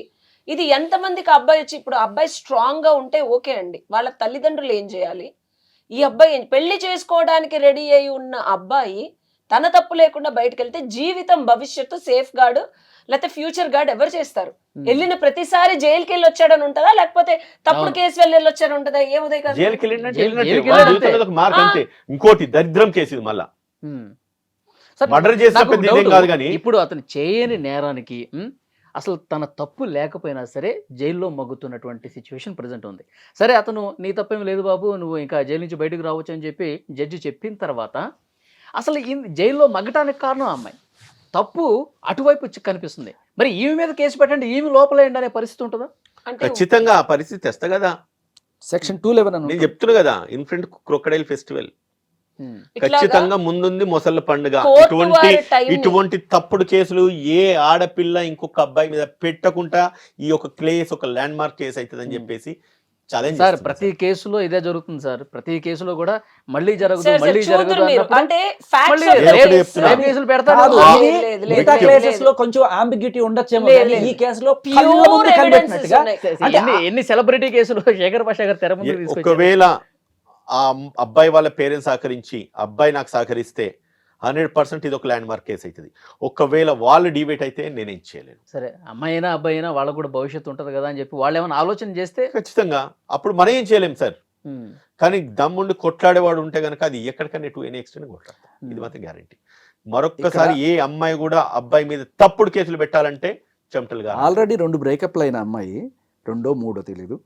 ఇది ఎంతమందికి అబ్బాయి వచ్చి, ఇప్పుడు అబ్బాయి స్ట్రాంగ్ గా ఉంటే ఓకే అండి, వాళ్ళ తల్లిదండ్రులు ఏం చేయాలి? ఈ అబ్బాయి పెళ్లి చేసుకోవడానికి రెడీ అయి ఉన్న అబ్బాయి తన తప్పు లేకుండా బయటకు వెళ్తే జీవితం భవిష్యత్తు సేఫ్ గార్డ్ లేకపోతే ఫ్యూచర్ గార్డ్ ఎవరు చేస్తారు? వెళ్ళిన ప్రతిసారి జైలుకి వెళ్ళి వచ్చాడని ఉంటుందా, లేకపోతే తప్పుడు కేసు వెళ్ళి వచ్చాడని ఉంటుందా? ఏ ఉదయ్ గారు ఇంకోటి దరిద్రం కేసు ఇది, మళ్ళా మర్డర్ చేసిన కాదు కానీ ఇప్పుడు అతను చేయని నేరానికి అసలు తన తప్పు లేకపోయినా సరే జైల్లో మగ్గుతున్నటువంటి సిచ్యువేషన్ ప్రజెంట్ ఉంది. సరే అతను నీ తప్పేం లేదు బాబు, నువ్వు ఇంకా జైలు నుంచి బయటకు రావచ్చు అని చెప్పి జడ్జి చెప్పిన తర్వాత అసలు జైల్లో మగ్గటానికి కారణం అమ్మాయి తప్పు అటువైపు కనిపిస్తుంది. మరి ఈమె మీద కేసు పెట్టండి, ఈమె లోపలేండి అనే పరిస్థితి ఉంటుందా? ఖచ్చితంగా ఆ పరిస్థితి తెస్తా కదా. సెక్షన్ 211 నేను చెప్తున్నా కదా, ఇన్ఫ్రంట్ క్రొకడైల్ ఫెస్టివల్ ఖచ్చితంగా ముందుంది మొసళ్ళ పండుగ. ఇటువంటి తప్పుడు కేసులు ఏ ఆడపిల్ల ఇంకొక అబ్బాయి మీద పెట్టకుండా ఈ ఒక కేసు ఒక ల్యాండ్ మార్క్ కేసు అవుతుంది అని చెప్పేసి ఛాలెంజ్ సార్. ప్రతి కేసులో ఇదే జరుగుతుంది సార్, ప్రతి కేసులో కూడా మళ్ళీ జరగదు మళ్ళీ జరగదు అంటే కేసులు పెడతారు. మిగతా కేసెస్ లో కొంచెం అంబిగ్యూటీ ఉండొచ్చేమో, ఈ కేసులో ఎన్ని సెలబ్రిటీ కేసులు శేఖర్ భాష గారు తెర ముందు తీసుకొచ్చారు. ఒకవేళ ఆ అబ్బాయి వాళ్ళ పేరెంట్స్ సహకరించి అబ్బాయి నాకు సహకరిస్తే 100% ఇది ఒక ల్యాండ్ మార్క్ కేసు అవుతుంది. ఒకవేళ వాళ్ళు డిబేట్ అయితే నేనేం చేయలేను. సరే అమ్మాయి అయినా అబ్బాయి అయినా వాళ్ళకు కూడా భవిష్యత్తు ఉంటుంది కదా అని చెప్పి వాళ్ళు ఏమైనా ఆలోచన చేస్తే ఖచ్చితంగా అప్పుడు మనం ఏం చేయలేం సార్. కానీ దమ్ముండి కొట్లాడేవాడు ఉంటే కనుక అది ఎక్కడికన్నా టు ఎనీ ఎక్స్టెంట్ కొట్లాడతాం, ఇది మాత్రం గ్యారంటీ. మరొక్కసారి ఏ అమ్మాయి కూడా అబ్బాయి మీద తప్పుడు కేసులు పెట్టాలంటే చెమటలుగా. ఆల్రెడీ 2 బ్రేకప్లు అయిన అమ్మాయి, 2 3 తెలీదు,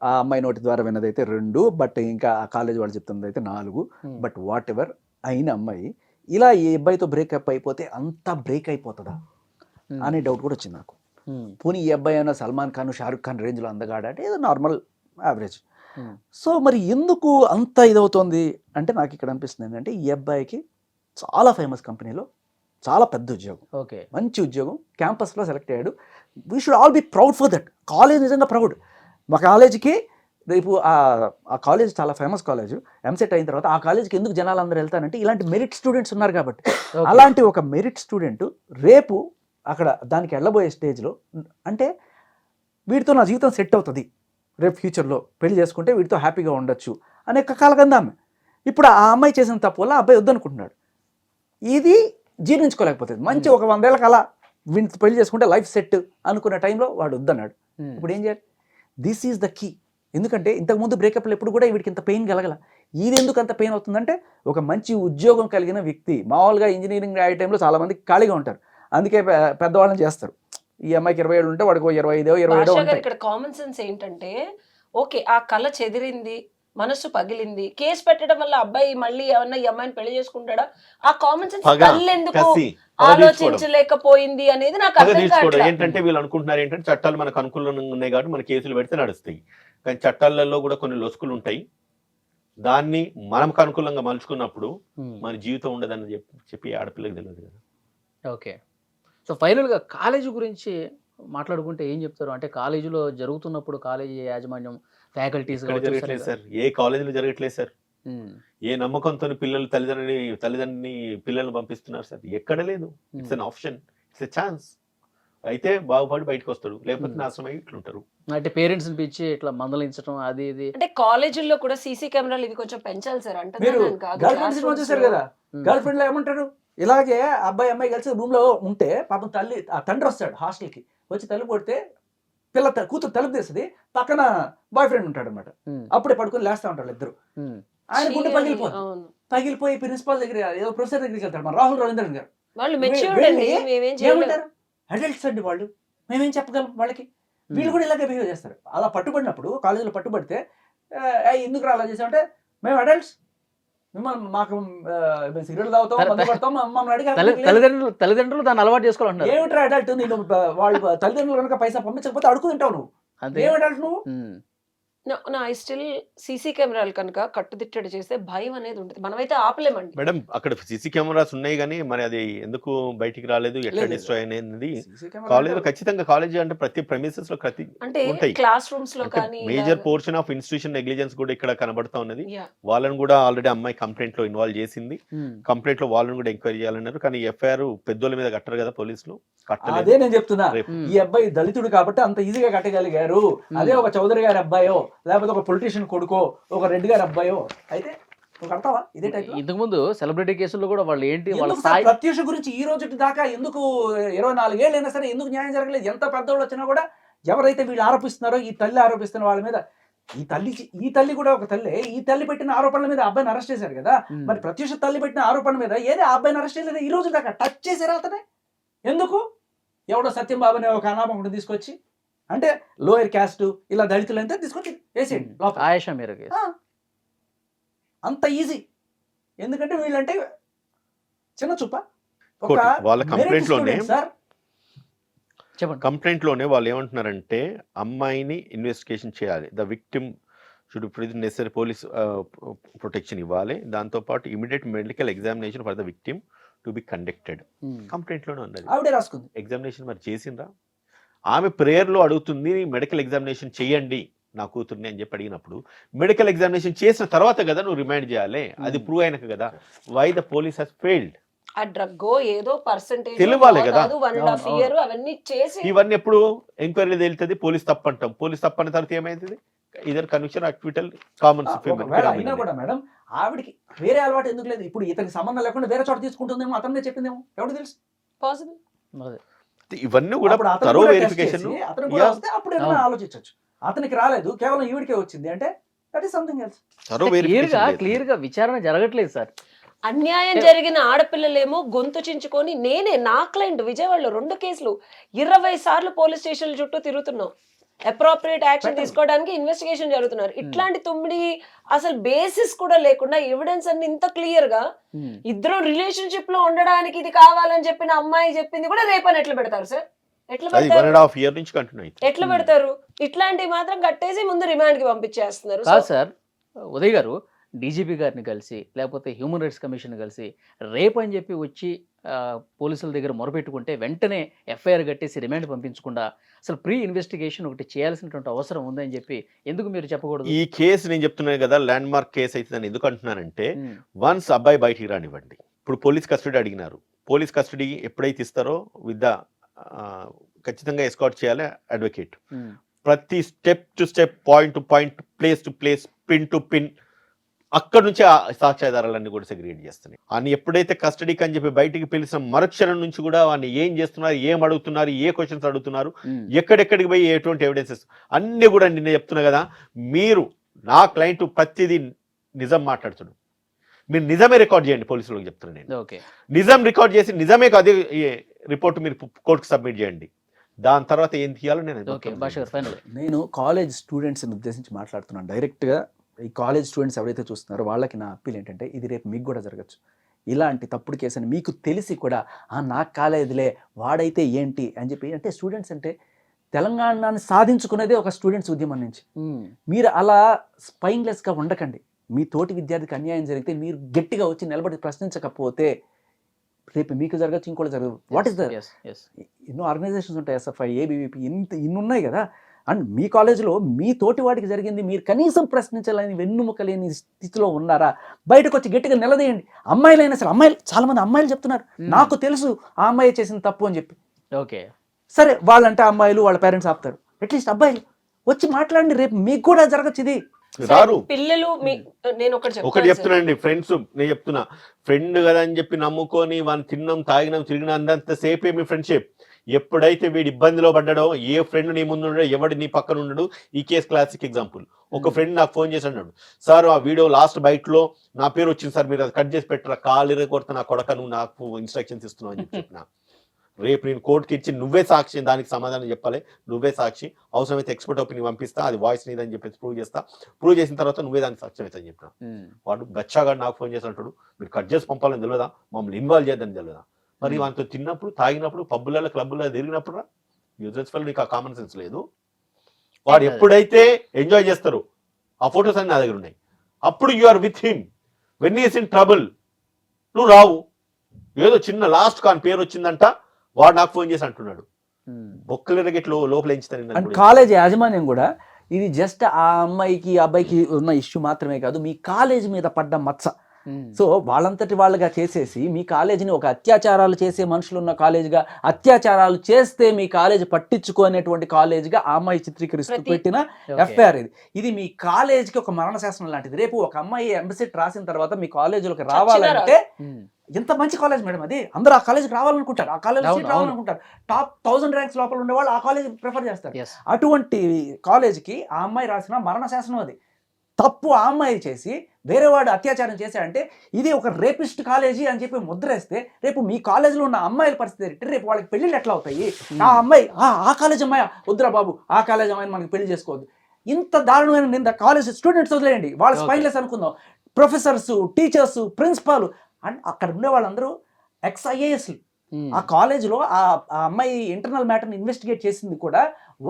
ఆ అమ్మాయి నోటి ద్వారా విన్నదైతే 2, బట్ ఇంకా ఆ కాలేజ్ వాళ్ళు చెప్తున్నది అయితే 4. బట్ వాట్ ఎవర్ అయిన అమ్మాయి ఇలా ఈ అబ్బాయితో బ్రేకప్ అయిపోతే అంతా బ్రేక్ అయిపోతుందా అనే డౌట్ కూడా వచ్చింది నాకు. పోనీ ఈ అబ్బాయి అయినా సల్మాన్ ఖాన్ షారుఖ్ ఖాన్ రేంజ్లో అందగాడ అంటే ఏదో నార్మల్ యావరేజ్. సో మరి ఎందుకు అంత ఇదవుతోంది అంటే నాకు ఇక్కడ అనిపిస్తుంది ఏంటంటే ఈ అబ్బాయికి చాలా ఫేమస్ కంపెనీలో చాలా పెద్ద ఉద్యోగం, ఓకే మంచి ఉద్యోగం, క్యాంపస్లో సెలెక్ట్ అయ్యాడు. We should all be proud for that. College నిజంగా ప్రౌడ్. మా కాలేజీకి రేపు ఆ కాలేజ్ చాలా ఫేమస్ కాలేజ్, ఎంసెట్ అయిన తర్వాత ఆ కాలేజ్కి ఎందుకు జనాలు అందరూ వెళ్తారంటే ఇలాంటి మెరిట్ స్టూడెంట్స్ ఉన్నారు కాబట్టి. అలాంటి ఒక మెరిట్ స్టూడెంట్ రేపు అక్కడ దానికి వెళ్ళబోయే స్టేజ్లో అంటే వీటితో నా జీవితం సెట్ అవుతుంది, రేపు ఫ్యూచర్లో పెళ్లి చేసుకుంటే వీటితో హ్యాపీగా ఉండొచ్చు అనే కలగందా ఆమె. ఇప్పుడు ఆ అమ్మాయి చేసిన తప్పు వల్ల అబ్బాయి వద్దనుకుంటున్నాడు. ఇది జీర్ణించుకోలేకపోతుంది. మంచి ఒక 100 ఏళ్ళకి అలా వీటితో పెళ్లి చేసుకుంటే లైఫ్ సెట్ అనుకున్న టైంలో వాడు వద్దన్నాడు. ఇప్పుడు ఏం చేయాలి? This is the key. ఎందుకంటే ఇంతకుముందు బ్రేకప్లు ఎప్పుడు కూడా వీడికి ఇంత పెయిన్ కలగల. ఇది ఎందుకు అంత పెయిన్ అవుతుందంటే ఒక మంచి ఉద్యోగం కలిగిన వ్యక్తి, మామూలుగా ఇంజనీరింగ్ అయ్యే టైంలో చాలామంది ఖాళీగా ఉంటారు, అందుకే పెద్దవాళ్ళని చేస్తారు. ఈ అమ్మాయికి 27 ఉంటే వాడికి 25 27 ఉంటాయి. ఇక్కడ కామన్ సెన్స్ ఏంటంటే ఓకే ఆ కళ చెదిరింది, మనసు పగిలింది, కేసు పెట్టడం వల్ల అబ్బాయి మళ్ళీ ఏమన్నా ఈ అమ్మాయిని పెళ్లి చేసుకుంటాడా? ఆ కామన్ సెన్స్ ఎందుకు ఆలోచించలేకపోయింది అనేది నాకు అర్థం కావట్లేదు. ఏంటంటే వీళ్ళు అనుకుంటున్నారు ఏంటంటే చట్టాలు మనకు అనుకూలంగా ఉన్నాయి కాబట్టి మన కేసులు పెడితే నడుస్తాయి, కానీ చట్టాలలో కూడా కొన్ని లొసుకులు ఉంటాయి. దాన్ని మనకు అనుకూలంగా మలుచుకున్నప్పుడు మన జీవితం ఉండదని చెప్పి ఆడపిల్లకి తెలియదు కదా. ఓకే, సో ఫైనల్గా కాలేజీ గురించి మాట్లాడుకుంటే ఏం చెప్తారు? అంటే కాలేజీలో జరుగుతున్నప్పుడు కాలేజీ యాజమాన్యం ఫ్యాకల్టీస్ జరగట్లేదు సార్, ఏ కాలేజీలో జరగట్లేదు సార్. ఏ నమ్మకంతో పిల్లలు తల్లిదండ్రులని పిల్లల్ని పంపిస్తున్నారు సార్? ఎక్కడ లేదు. It's an option, it's a chance. అయితే బాగుపడి బయటకు వస్తాడు, లేకపోతే నాశనం అయ్యి ఇట్లుంటారు. అంటే పేరెంట్స్ పిచ్చి ఇట్లా మందలించడం అది ఇది. అంటే కాలేజీల్లో కూడా సీసీ కెమెరాలు ఇవి కొంచెం పెంచాలి సార్. అంటే గర్ల్ ఫ్రెండ్ సినిమా చూసారు కదా, గర్ల్ ఫ్రెండ్ లో ఏమంటారు, ఇలాగే అబ్బాయి అమ్మాయి కలిసి రూమ్ లో ఉంటే పాపం తండ్రి వస్తాడు హాస్టల్ కి, వచ్చి తల్లి కొడితే కూతురు తలుపు తీస్తుంది, పక్కన బాయ్ ఫ్రెండ్ ఉంటాడు అనమాట. అప్పుడే పడుకొని లేస్తా ఉంటాడు ఇద్దరు. ఆయన గుండె పగిలిపోతుంది. అవును. పగిలిపోయి ప్రిన్సిపాల్ దగ్గర ఏదో ప్రొఫెసర్ దగ్గరికి వెళ్తాడు, మన రాహుల్ రవీంద్రన్ గారు. వాళ్ళు మెచ్యూర్డ్ అండి, మేమేం చేయలేము. ఏమంటారు, అడల్ట్స్ అండి వాళ్ళు, మేమేం చెప్పగలం వాళ్ళకి. వీళ్ళు కూడా ఇలాగే బిహేవ్ చేస్తారు. అలా పట్టుబడినప్పుడు కాలేజీలో పట్టుబడితే ఎందుకు అలా చేసామంటే, మేము అడల్ట్స్, మిమ్మల్ని మాకు సిగరెట్ తాగుతాం, మందు పడతాం, మమ్మల్ని అడిగి తల్లిదండ్రులు దాన్ని అలవాటు చేసుకోవాలంటారు. ఏమిట్రా అడల్ట్, నేను వాళ్ళు తల్లిదండ్రులు కనుక పైసా పంపించకపోతే అడుగు తింటావు నువ్వు, ఏం అడల్ట్ నువ్వు. ఐ స్టిల్ సీసీ కెమెరాలు కనుక కట్టుదిట్టడి చేస్తే భయం అనేది ఉంటుంది, మనమైతే ఆపలేమండి. మేడం అక్కడ సీసీ కెమెరాస్ ఉన్నాయి కానీ మరి అది ఎందుకు బయటికి రాలేదు, ఎట్లా డిస్ట్రాయ్ అనేది కాలేజ్ లో ఖచ్చితంగా, కాలేజ్ అంటే ప్రతి ప్రెమిసెస్ లో ప్రతి అంటే ఉంటాయి. క్లాస్ రూమ్స్ లో కానీ major portion of institution negligence కూడా ఇక్కడ కనబడతా ఉన్నది. Yeah. వాళ్ళని కూడా ఆల్రెడీ అమ్మాయి కంప్లైంట్ లో ఇన్వాల్వ్ చేసింది. కంప్లైంట్ లో వాళ్ళని కూడా ఎంక్వైరీ చేయాలన్నారు, కానీ ఎఫ్ఐఆర్ పెద్దోళ్ళ మీద కట్టరు కదా పోలీసులు, అదే నేను చెప్తున్నా. ఈ అబ్బాయి దళితుడు కాబట్టి అంత ఈజీగా కట్టగలిగారు. అదే ఒక చౌదరి గారి అబ్బాయో, లేకపోతే ఒక పొలిటీషియన్ కొడుకో, ఒక రెడ్డి గారి అబ్బాయో అయితే నువ్వు కడతావా ఇదే టైప్? ఇంతకు ముందు సెలబ్రిటీ కేసుల్లో కూడా వాళ్ళు ఏంటి, వాళ్ళ స్థాయి ప్రత్యూష గురించి ఈ రోజు దాకా ఎందుకు 24 ఏళ్ళైనా సరే ఎందుకు న్యాయం జరగలేదు? ఎంత పెద్దవాళ్ళు వచ్చినా కూడా ఎవరైతే వీళ్ళు ఆరోపిస్తున్నారో, ఈ తల్లి ఆరోపిస్తున్న వాళ్ళ మీద, ఈ తల్లి కూడా ఒక తల్లి, ఈ తల్లి పెట్టిన ఆరోపణల మీద అబ్బాయిని అరెస్ట్ చేశారు కదా. మరి ప్రత్యూష తల్లి పెట్టిన ఆరోపణ మీద ఏది ఆ అబ్బాయిని అరెస్ట్ చేయలేదు? ఈ రోజు దాకా టచ్ చేశారు అతనే. ఎందుకు? ఎవడో సత్యం బాబు అనే ఒక అనామకుడు తీసుకొచ్చి, అంటే లోయర్ క్యాస్ట్ ఇలా దళితులు అంతా తీసుకొచ్చి వేసేయండి లోపల. ఆయేషా మీరా కేసు అంత ఈజీ. ఎందుకంటే వీళ్ళంటే చిన్న చూప. వాళ్ళ కంప్లైంట్ లోనే, సార్ చెప్పండి, కంప్లైంట్ లోనే వాళ్ళు ఏమంటున్నారంటే అమ్మాయిని ఇన్వెస్టిగేషన్ చేయాలి, the victim should necessary police protection ఇవ్వాలి, దాంతోపాటు immediate medical examination for the victim to be conducted. Complaint లోనే ఉన్నది. ఆవిడే రాసుకుంది. ఎగ్జామినేషన్ మరి చేసిండ్రా? ఆమె ప్రేయర్లో అడుగుతుంది మెడికల్ ఎగ్జామినేషన్ చేయండి నా కూతుర్ని అని చెప్పి అడిగినప్పుడు, మెడికల్ ఎగ్జామినేషన్ చేసిన తర్వాత కదా నువ్వు రిమైండ్ చేయాలి, అది ప్రూవ్ అయినాక కదా. Why the police has failed? ఆ డ్రగ్ ఏదో పర్సెంటేజ్ తెలియాలి కదా. 1.5 year అవన్నీ చేసి ఇవన్నీ ఎప్పుడు ఎంక్వైరీ తేలుతుంది, పోలీస్ తప్పు అంటాం. పోలీస్ తప్పు అన్న తర్వాత ఏమైతుంది? Either conviction acquittal common. అయినా కూడా మేడం ఆవిడికి వేరే అలవాటు ఎందుకు లేదు? ఇప్పుడు ఇతనికి సంబంధం లేకుండా వేరే చోట తీసుకుంటుందేమో, అతనే చెప్పిందేమో, ఎవరు తెలుసు? పాసిబుల్. ఇవన్నీ కూడా థరో వెరిఫికేషన్. అప్పుడు ఏమైనా ఆలోచించవచ్చు. అతనికి రాలేదు, కేవలం ఈవిడికే వచ్చింది అంటే that is something else. Thorough verification clear గా విచారణ జరగట్లేదు సార్. అన్యాయం జరిగిన ఆడపిల్లలేమో గొంతు చించుకొని, నా క్లయింట్ విజయవాడలో 2 కేసులు 20 సార్లు పోలీస్ స్టేషన్ల చుట్టూ తిరుగుతున్నాం. అప్రోప్రియేట్ యాక్షన్ తీసుకోవడానికి ఇన్వెస్టిగేషన్ జరుగుతున్నారు. ఇట్లాంటి 9 అసలు బేసిస్ కూడా లేకుండా ఎవిడెన్స్ అన్ని ఇంత క్లియర్ గా, ఇద్దరు రిలేషన్షిప్ లో ఉండడానికి ఇది కావాలని చెప్పిన అమ్మాయి చెప్పింది కూడా రేపని ఎట్లా పెడతారు సార్? ఎట్లా పెడతారు? ఇట్లాంటివి మాత్రం కట్టేసి ముందు రిమాండ్ కి పంపించేస్తున్నారు. కాదు సార్, ఉదయ్ గారు డీజీపీ గారిని కలిసి, లేకపోతే హ్యూమన్ రైట్స్ కమిషన్ కలిసి రేపు అని చెప్పి వచ్చి పోలీసుల దగ్గర మొరపెట్టుకుంటే వెంటనే ఎఫ్ఐఆర్ కట్టేసి రిమాండ్ పంపించకుండా అసలు ప్రీ ఇన్వెస్టిగేషన్ ఒకటి చేయాల్సినటువంటి అవసరం ఉందని చెప్పి ఎందుకు మీరు చెప్పకూడదు? ఈ కేసు నేను చెప్తున్నాను కదా, ల్యాండ్ మార్క్ కేసు అవుతుందని ఎందుకు అంటున్నానంటే, వన్స్ అబ్బాయి బయటికి రానివ్వండి. ఇప్పుడు పోలీస్ కస్టడీ అడిగినారు, పోలీస్ కస్టడీ ఎప్పుడైతే ఇస్తారో విత్ ఖచ్చితంగా ఎస్కార్ట్ చేయాలి అడ్వకేట్. ప్రతి step to step, point to point, place to place, pin to pin, అక్కడ నుంచి ఆ సాక్ష్యాధారాలన్నీ కూడా సెగ్రిగేట్ చేస్తున్నాయి. అని ఎప్పుడైతే కస్టడీకి అని చెప్పి బయటికి పిలిచిన మరుక్షణం నుంచి కూడా వాడిని ఏం చేస్తున్నారు, ఏం అడుగుతున్నారు, ఏ క్వశ్చన్స్ అడుగుతున్నారు, ఎక్కడెక్కడికి పోయి ఎటువంటి ఎవిడెన్సెస్ అన్నీ కూడా నిన్న చెప్తున్నా కదా. మీరు నా క్లయింట్ ప్రతిదీ నిజం మాట్లాడుతున్నాడు, మీరు నిజమే రికార్డ్ చేయండి. పోలీసులకు చెప్తున్నాను నేను, నిజం రికార్డ్ చేసి నిజమే కాదు రిపోర్ట్ మీరు కోర్టుకు సబ్మిట్ చేయండి. దాని తర్వాత ఏం తీయాలో నేను కాలేజ్ స్టూడెంట్స్ని ఉద్దేశించి మాట్లాడుతున్నాను డైరెక్ట్గా. ఈ కాలేజ్ స్టూడెంట్స్ ఎవరైతే చూస్తున్నారో వాళ్ళకి నా అప్పీల్ ఏంటంటే, ఇది రేపు మీకు కూడా జరగచ్చు. ఇలాంటి తప్పుడు కేసు అని మీకు తెలిసి కూడా నాకు కాలేదులే, వాడైతే ఏంటి అని చెప్పి, అంటే స్టూడెంట్స్ అంటే తెలంగాణని సాధించుకునేదే ఒక స్టూడెంట్స్ ఉద్యమం నుంచి. మీరు అలా స్పైన్లెస్గా ఉండకండి. మీ తోటి విద్యార్థికి అన్యాయం జరిగితే మీరు గట్టిగా వచ్చి నిలబడి ప్రశ్నించకపోతే రేపు మీకు జరగచ్చు, ఇంకోటి జరగదు. వాట్ ఈస్ ద ఎన్నో ఆర్గనైజేషన్స్ ఉంటాయి, SFI, ABVP, ఇన్ని ఉన్నాయి కదా. అండ్ మీ కాలేజీలో మీ తోటి వాడికి జరిగింది మీరు కనీసం ప్రశ్నించాలని వెన్నుముక లేని స్థితిలో ఉన్నారా? బయటకు వచ్చి గట్టిగా నిలదీయండి. అమ్మాయిలైనా సరే, చాలా మంది అమ్మాయిలు చెప్తున్నారు నాకు తెలుసు ఆ అమ్మాయి చేసిన తప్పు అని చెప్పి. సరే, వాళ్ళంటే అమ్మాయిలు వాళ్ళ పేరెంట్స్ ఆపుతారు, అట్లీస్ట్ అబ్బాయిలు వచ్చి మాట్లాడండి. రేపు మీకు కూడా జరగచ్చు ఇది. రారు పిల్లలు. నేను ఒకటి చెప్తున్నానండి, ఫ్రెండ్స్, నేను చెప్తున్నా, ఫ్రెండ్ కదా అని చెప్పి నమ్ముకొని వాళ్ళు తిన్నాం, తాగినాం, తిరిగినా అంత సేపే మీ ఫ్రెండ్షిప్. ఎప్పుడైతే వీడు ఇబ్బందిలో పడ్డాడో, ఏ ఫ్రెండ్ నీ ముందు ఉండడో, ఎవడు నీ పక్కన ఉండడు. ఈ కేసు క్లాసిక్ ఎగ్జాంపుల్. ఒక ఫ్రెండ్ నాకు ఫోన్ చేసి అన్నాడు, సార్ ఆ వీడియో లాస్ట్ బైట్ లో నా పేరు వచ్చింది సార్, మీరు అది కట్ చేసి పెట్టరా, కాలు కొడతా నా కొడక, నువ్వు నాకు ఇన్స్ట్రక్షన్స్ ఇస్తున్నావు అని చెప్పిన. రేపు నేను కోర్టుకి ఇచ్చి నువ్వే సాక్షి, దానికి సమాధానం చెప్పాలి, నువ్వే సాక్షి, అవసరమైతే ఎక్స్పర్ట్ ఒపీనియన్ పంపిస్తా, అది వాయిస్ నీదని చెప్పేసి ప్రూవ్ చేస్తా, ప్రూవ్ చేసిన తర్వాత నువ్వే దానికి సాక్ష్యం అవుతాని చెప్పిన. వాడు గచ్చాగా నాకు ఫోన్ చేసి అంటాడు, మీరు కట్ చేసి పంపాలని తెలియదా, మమ్మల్ని ఇన్వాల్వ్ చేద్దని తెలియదా. మరి వాళ్ళతో తిన్నప్పుడు, తాగినప్పుడు, పబ్బులలో క్లబ్బులలో తిరిగినప్పుడు యూజర్స్ వల్ల నీకు ఆ కామన్ సెన్స్ లేదు. వాడు ఎప్పుడైతే ఎంజాయ్ చేస్తారు, ఆ ఫొటోస్ అన్ని నా దగ్గర ఉన్నాయి, అప్పుడు you are with him. When is in trouble నువ్వు రావు. ఏదో చిన్న లాస్ట్ కాన్ పేరు వచ్చిందంట, వాడు నాకు ఫోన్ చేసి అంటున్నాడు, బొక్కలు లోపల అండ్ కాలేజ్ యాజమాన్యం కూడా ఇది జస్ట్ ఆ అమ్మాయికి అబ్బాయికి ఉన్న ఇష్యూ మాత్రమే కాదు, మీ కాలేజ్ మీద పడ్డ మచ్చ. సో వాళ్ళంతటి వాళ్ళుగా చేసేసి మీ కాలేజీని ఒక అత్యాచారాలు చేసే మనుషులు ఉన్న కాలేజ్గా, అత్యాచారాలు చేస్తే మీ కాలేజ్ పట్టించుకునేటువంటి కాలేజ్గా ఆ అమ్మాయి చిత్రీకరిస్తూ పెట్టిన ఎఫ్ఐఆర్ ఇది. ఇది మీ కాలేజ్కి ఒక మరణ శాసనం లాంటిది. రేపు ఒక అమ్మాయి ఎంబసెట్ రాసిన తర్వాత మీ కాలేజీలోకి రావాలంటే, ఎంత మంచి కాలేజ్ మేడం అది, అందరూ ఆ కాలేజ్కి రావాలనుకుంటారు, ఆ కాలేజ్ సీట్ రావాలనుకుంటారు, టాప్ 1000 ర్యాంక్స్ లోపల ఉండే వాళ్ళు ఆ కాలేజ్ ప్రిఫర్ చేస్తారు. అటువంటి కాలేజ్కి ఆ అమ్మాయి రాసిన మరణ శాసనం అది. తప్పు ఆ అమ్మాయి చేసి వేరే వాడు అత్యాచారం చేశాడంటే ఇది ఒక రేపిస్ట్ కాలేజీ అని చెప్పి ముద్రేస్తే, రేపు మీ కాలేజీలో ఉన్న అమ్మాయిల పరిస్థితి ఏంటి, రేపు వాళ్ళకి పెళ్ళిళ్ళు ఎట్లా అవుతాయి? ఆ అమ్మాయి ఆ కాలేజ్ అమ్మాయి వద్దురా బాబు, ఆ కాలేజ్ అమ్మాయిని మనకి పెళ్లి చేసుకోవద్దు. ఇంత దారుణమైన నింద కాలేజ్ స్టూడెంట్స్ వదిలేయండి, వాళ్ళ స్పైన్లెస్ అనుకుందాం, ప్రొఫెసర్స్, టీచర్స్, ప్రిన్సిపాల్ అండ్ అక్కడ ఉండే వాళ్ళందరూ ex-IASలు. ఆ కాలేజీలో ఆ అమ్మాయి ఇంటర్నల్ మ్యాటర్ని ఇన్వెస్టిగేట్ చేసింది కూడా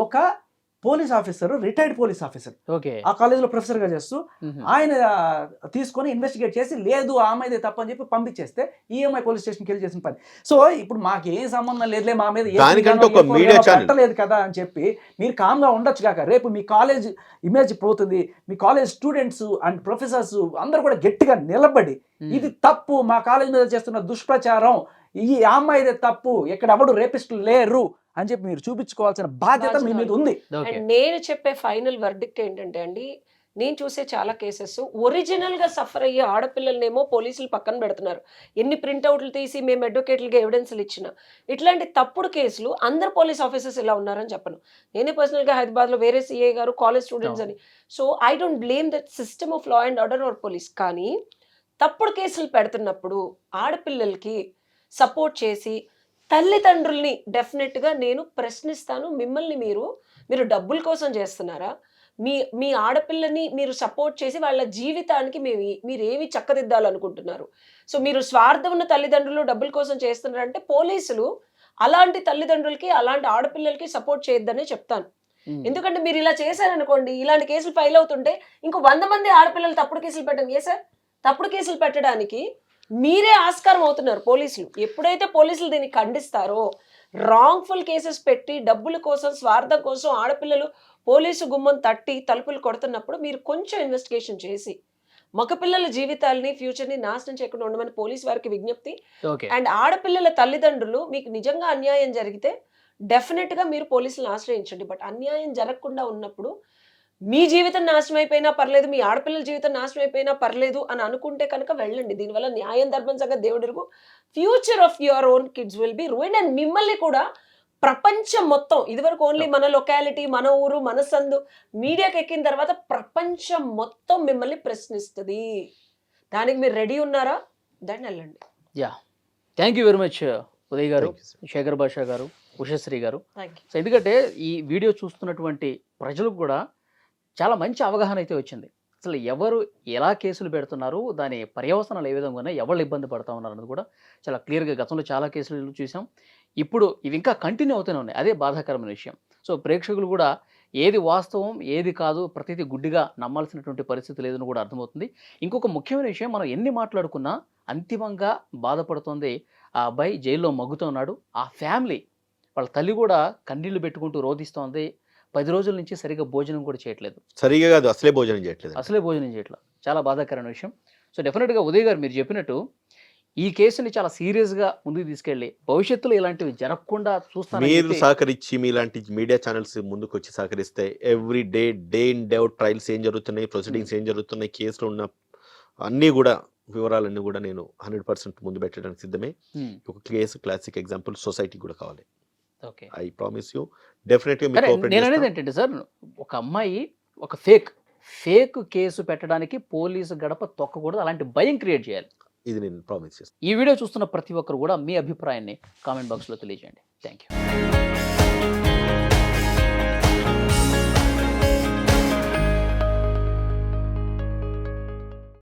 ఒక police officer, retired police officer, ఆ కాలేజీలో ప్రొఫెసర్గా చేస్తూ ఆయన తీసుకొని ఇన్వెస్టిగేట్ చేసి లేదు ఆ అమ్మాయిదే తప్పు అని చెప్పి పంపించేస్తే ఈఎంఐ పోలీస్ స్టేషన్కి వెళ్ళి చేసిన పని. సో ఇప్పుడు మాకు ఏం సంబంధం లేదులే, మా మీద పెట్టలేదు కదా అని చెప్పి మీరు కామ్గా ఉండొచ్చు కాక, రేపు మీ కాలేజ్ ఇమేజ్ పోతుంది. మీ కాలేజ్ స్టూడెంట్స్ అండ్ ప్రొఫెసర్స్ అందరూ కూడా గట్టిగా నిలబడి ఇది తప్పు, మా కాలేజ్ మీద చేస్తున్న దుష్ప్రచారం, ఈ అమ్మాయిదే తప్పు, ఇక్కడ ఎవడు రేపిస్టులు లేరు అని చెప్పి మీరు చూపించుకోవాల్సిన బాధ్యత మీ మీద ఉంది. నేను చెప్పే ఫైనల్ వర్డిక్ట్ ఏంటంటే అండి, నేను చూసే చాలా కేసెస్ ఒరిజినల్ గా సఫర్ అయ్యే ఆడపిల్లలనేమో పోలీసులు పక్కన పెడుతున్నారు. ఎన్ని ప్రింట్అవుట్లు తీసి మేము అడ్వకేట్లుగా ఎవిడెన్స్లు ఇచ్చినా ఇట్లాంటి తప్పుడు కేసులు అందరు పోలీస్ ఆఫీసర్స్ ఇలా ఉన్నారని చెప్పను. నేనే పర్సనల్గా హైదరాబాద్లో వేరే సిఐ గారు కాలేజ్ స్టూడెంట్స్ అని. So I don't blame that system of law and order or police. కానీ తప్పుడు కేసులు పెడుతున్నప్పుడు ఆడపిల్లలకి సపోర్ట్ చేసి తల్లిదండ్రుల్ని డెఫినెట్గా నేను ప్రశ్నిస్తాను. మిమ్మల్ని మీరు డబ్బుల కోసం చేస్తున్నారా? మీ ఆడపిల్లని మీరు సపోర్ట్ చేసి వాళ్ళ జీవితానికి మీరేమి చక్కదిద్దాలనుకుంటున్నారు? సో మీరు స్వార్థం ఉన్న తల్లిదండ్రులు డబ్బుల కోసం చేస్తున్నారంటే పోలీసులు అలాంటి తల్లిదండ్రులకి అలాంటి ఆడపిల్లలకి సపోర్ట్ చేయొద్దనే చెప్తాను. ఎందుకంటే మీరు ఇలా చేశారనుకోండి, ఇలాంటి కేసులు ఫైల్ అవుతుంటే ఇంకో 100 మంది ఆడపిల్లలు తప్పుడు కేసులు పెట్టండి. ఏ సార్, తప్పుడు కేసులు పెట్టడానికి మీరే ఆస్కారం అవుతున్నారు పోలీసులు. ఎప్పుడైతే పోలీసులు దీన్ని ఖండిస్తారో, రాంగ్ఫుల్ కేసెస్ పెట్టి డబ్బుల కోసం, స్వార్థం కోసం ఆడపిల్లలు పోలీసు గుమ్మం తట్టి తలుపులు కొడుతున్నప్పుడు మీరు కొంచెం ఇన్వెస్టిగేషన్ చేసి మగపిల్లల జీవితాలని, ఫ్యూచర్ని నాశనం చేయకుండా ఉండమని పోలీసు వారికి విజ్ఞప్తి. అండ్ ఆడపిల్లల తల్లిదండ్రులు మీకు నిజంగా అన్యాయం జరిగితే డెఫినెట్గా మీరు పోలీసులను ఆశ్రయించండి. బట్ అన్యాయం జరగకుండా ఉన్నప్పుడు మీ జీవితం నాశనం అయిపోయినా పర్లేదు, మీ ఆడపిల్లల జీవితం నాశనం అయిపోయినా పర్లేదు అని అనుకుంటే కనుక వెళ్ళండి. దీనివల్ల న్యాయం, ధర్మం సంగతి దేవుడిరుగు. Future of your own kids will be ruined. And మిమ్మల్ని కూడా ప్రపంచం మొత్తం, ఇదివరకు ఓన్లీ మన లొకాలిటీ, మన ఊరు, మన సందు, మీడియాకి ఎక్కిన తర్వాత ప్రపంచం మొత్తం మిమ్మల్ని ప్రశ్నిస్తుంది. దానికి మీరు రెడీ ఉన్నారా? దాన్ని వెళ్ళండి. Thank you very much Uday గారు, శేఖర్ భాషా గారు, ఉషశ్రీ గారు. సో ఎందుకంటే ఈ వీడియో చూస్తున్నటువంటి ప్రజలకు కూడా చాలా మంచి అవగాహన అయితే వచ్చింది. అసలు ఎవరు ఎలా కేసులు పెడుతున్నారు, దాని పర్యవసనాలు ఏ విధంగా ఉన్నాయి, ఎవరు ఇబ్బంది పడుతూ ఉన్నారు అన్నది కూడా చాలా క్లియర్గా గతంలో చాలా కేసులు చూసాం. ఇప్పుడు ఇవి ఇంకా కంటిన్యూ అవుతూనే ఉన్నాయి. అదే బాధాకరమైన విషయం. సో ప్రేక్షకులు కూడా ఏది వాస్తవం ఏది కాదు ప్రతిదీ గుడ్డిగా నమ్మాల్సినటువంటి పరిస్థితి లేదని కూడా అర్థమవుతుంది. ఇంకొక ముఖ్యమైన విషయం, మనం ఎన్ని మాట్లాడుకున్నా అంతిమంగా బాధపడుతుంది ఆ అబ్బాయి, జైల్లో మగ్గుతున్నాడు. ఆ ఫ్యామిలీ, వాళ్ళ తల్లి కూడా కన్నీళ్లు పెట్టుకుంటూ రోధిస్తోంది. 10 రోజుల నుంచి సరిగ్గా భోజనం కూడా చేయట్లేదు. సరిగా కాదు, అసలే భోజనం చేయట్లేదు. చాలా బాధాకరమైన విషయం. సో డెఫినెట్గా ఉదయ్ గారు మీరు చెప్పినట్టు ఈ కేసుని చాలా సీరియస్గా ముందుకు తీసుకెళ్ళి భవిష్యత్తులో ఇలాంటివి జరగకుండా చూస్తాను. మీరు సహకరించి మీలాంటి మీడియా ఛానల్స్ ముందుకు వచ్చి సహకరిస్తే every day in day out trials ఏం జరుగుతున్నాయి, ప్రొసీడింగ్స్ ఏం జరుగుతున్నాయి, కేసులో ఉన్న అన్నీ కూడా వివరాలన్నీ కూడా నేను 100% ముందు పెట్టడానికి సిద్ధమే. ఒక కేసు క్లాసిక్ ఎగ్జాంపుల్ సొసైటీ కూడా కావాలి. ఓకే. ఐ ప్రామిస్ యూ డెఫినెట్గా కానీ మీకు నేను అనేది ఏంటంటే సార్, ఒక అమ్మాయి ఒక ఫేక్ కేసు పెట్టడానికి పోలీసు గడప తొక్కకూడదు, అలాంటి భయం క్రియేట్ చేయాలి. ఇది నేను ప్రామిస్ చేస్తాను. ఈ వీడియో చూస్తున్న ప్రతి ఒక్కరు కూడా మీ అభిప్రాయాన్ని కామెంట్ బాక్స్లో తెలియజేయండి. Thank you.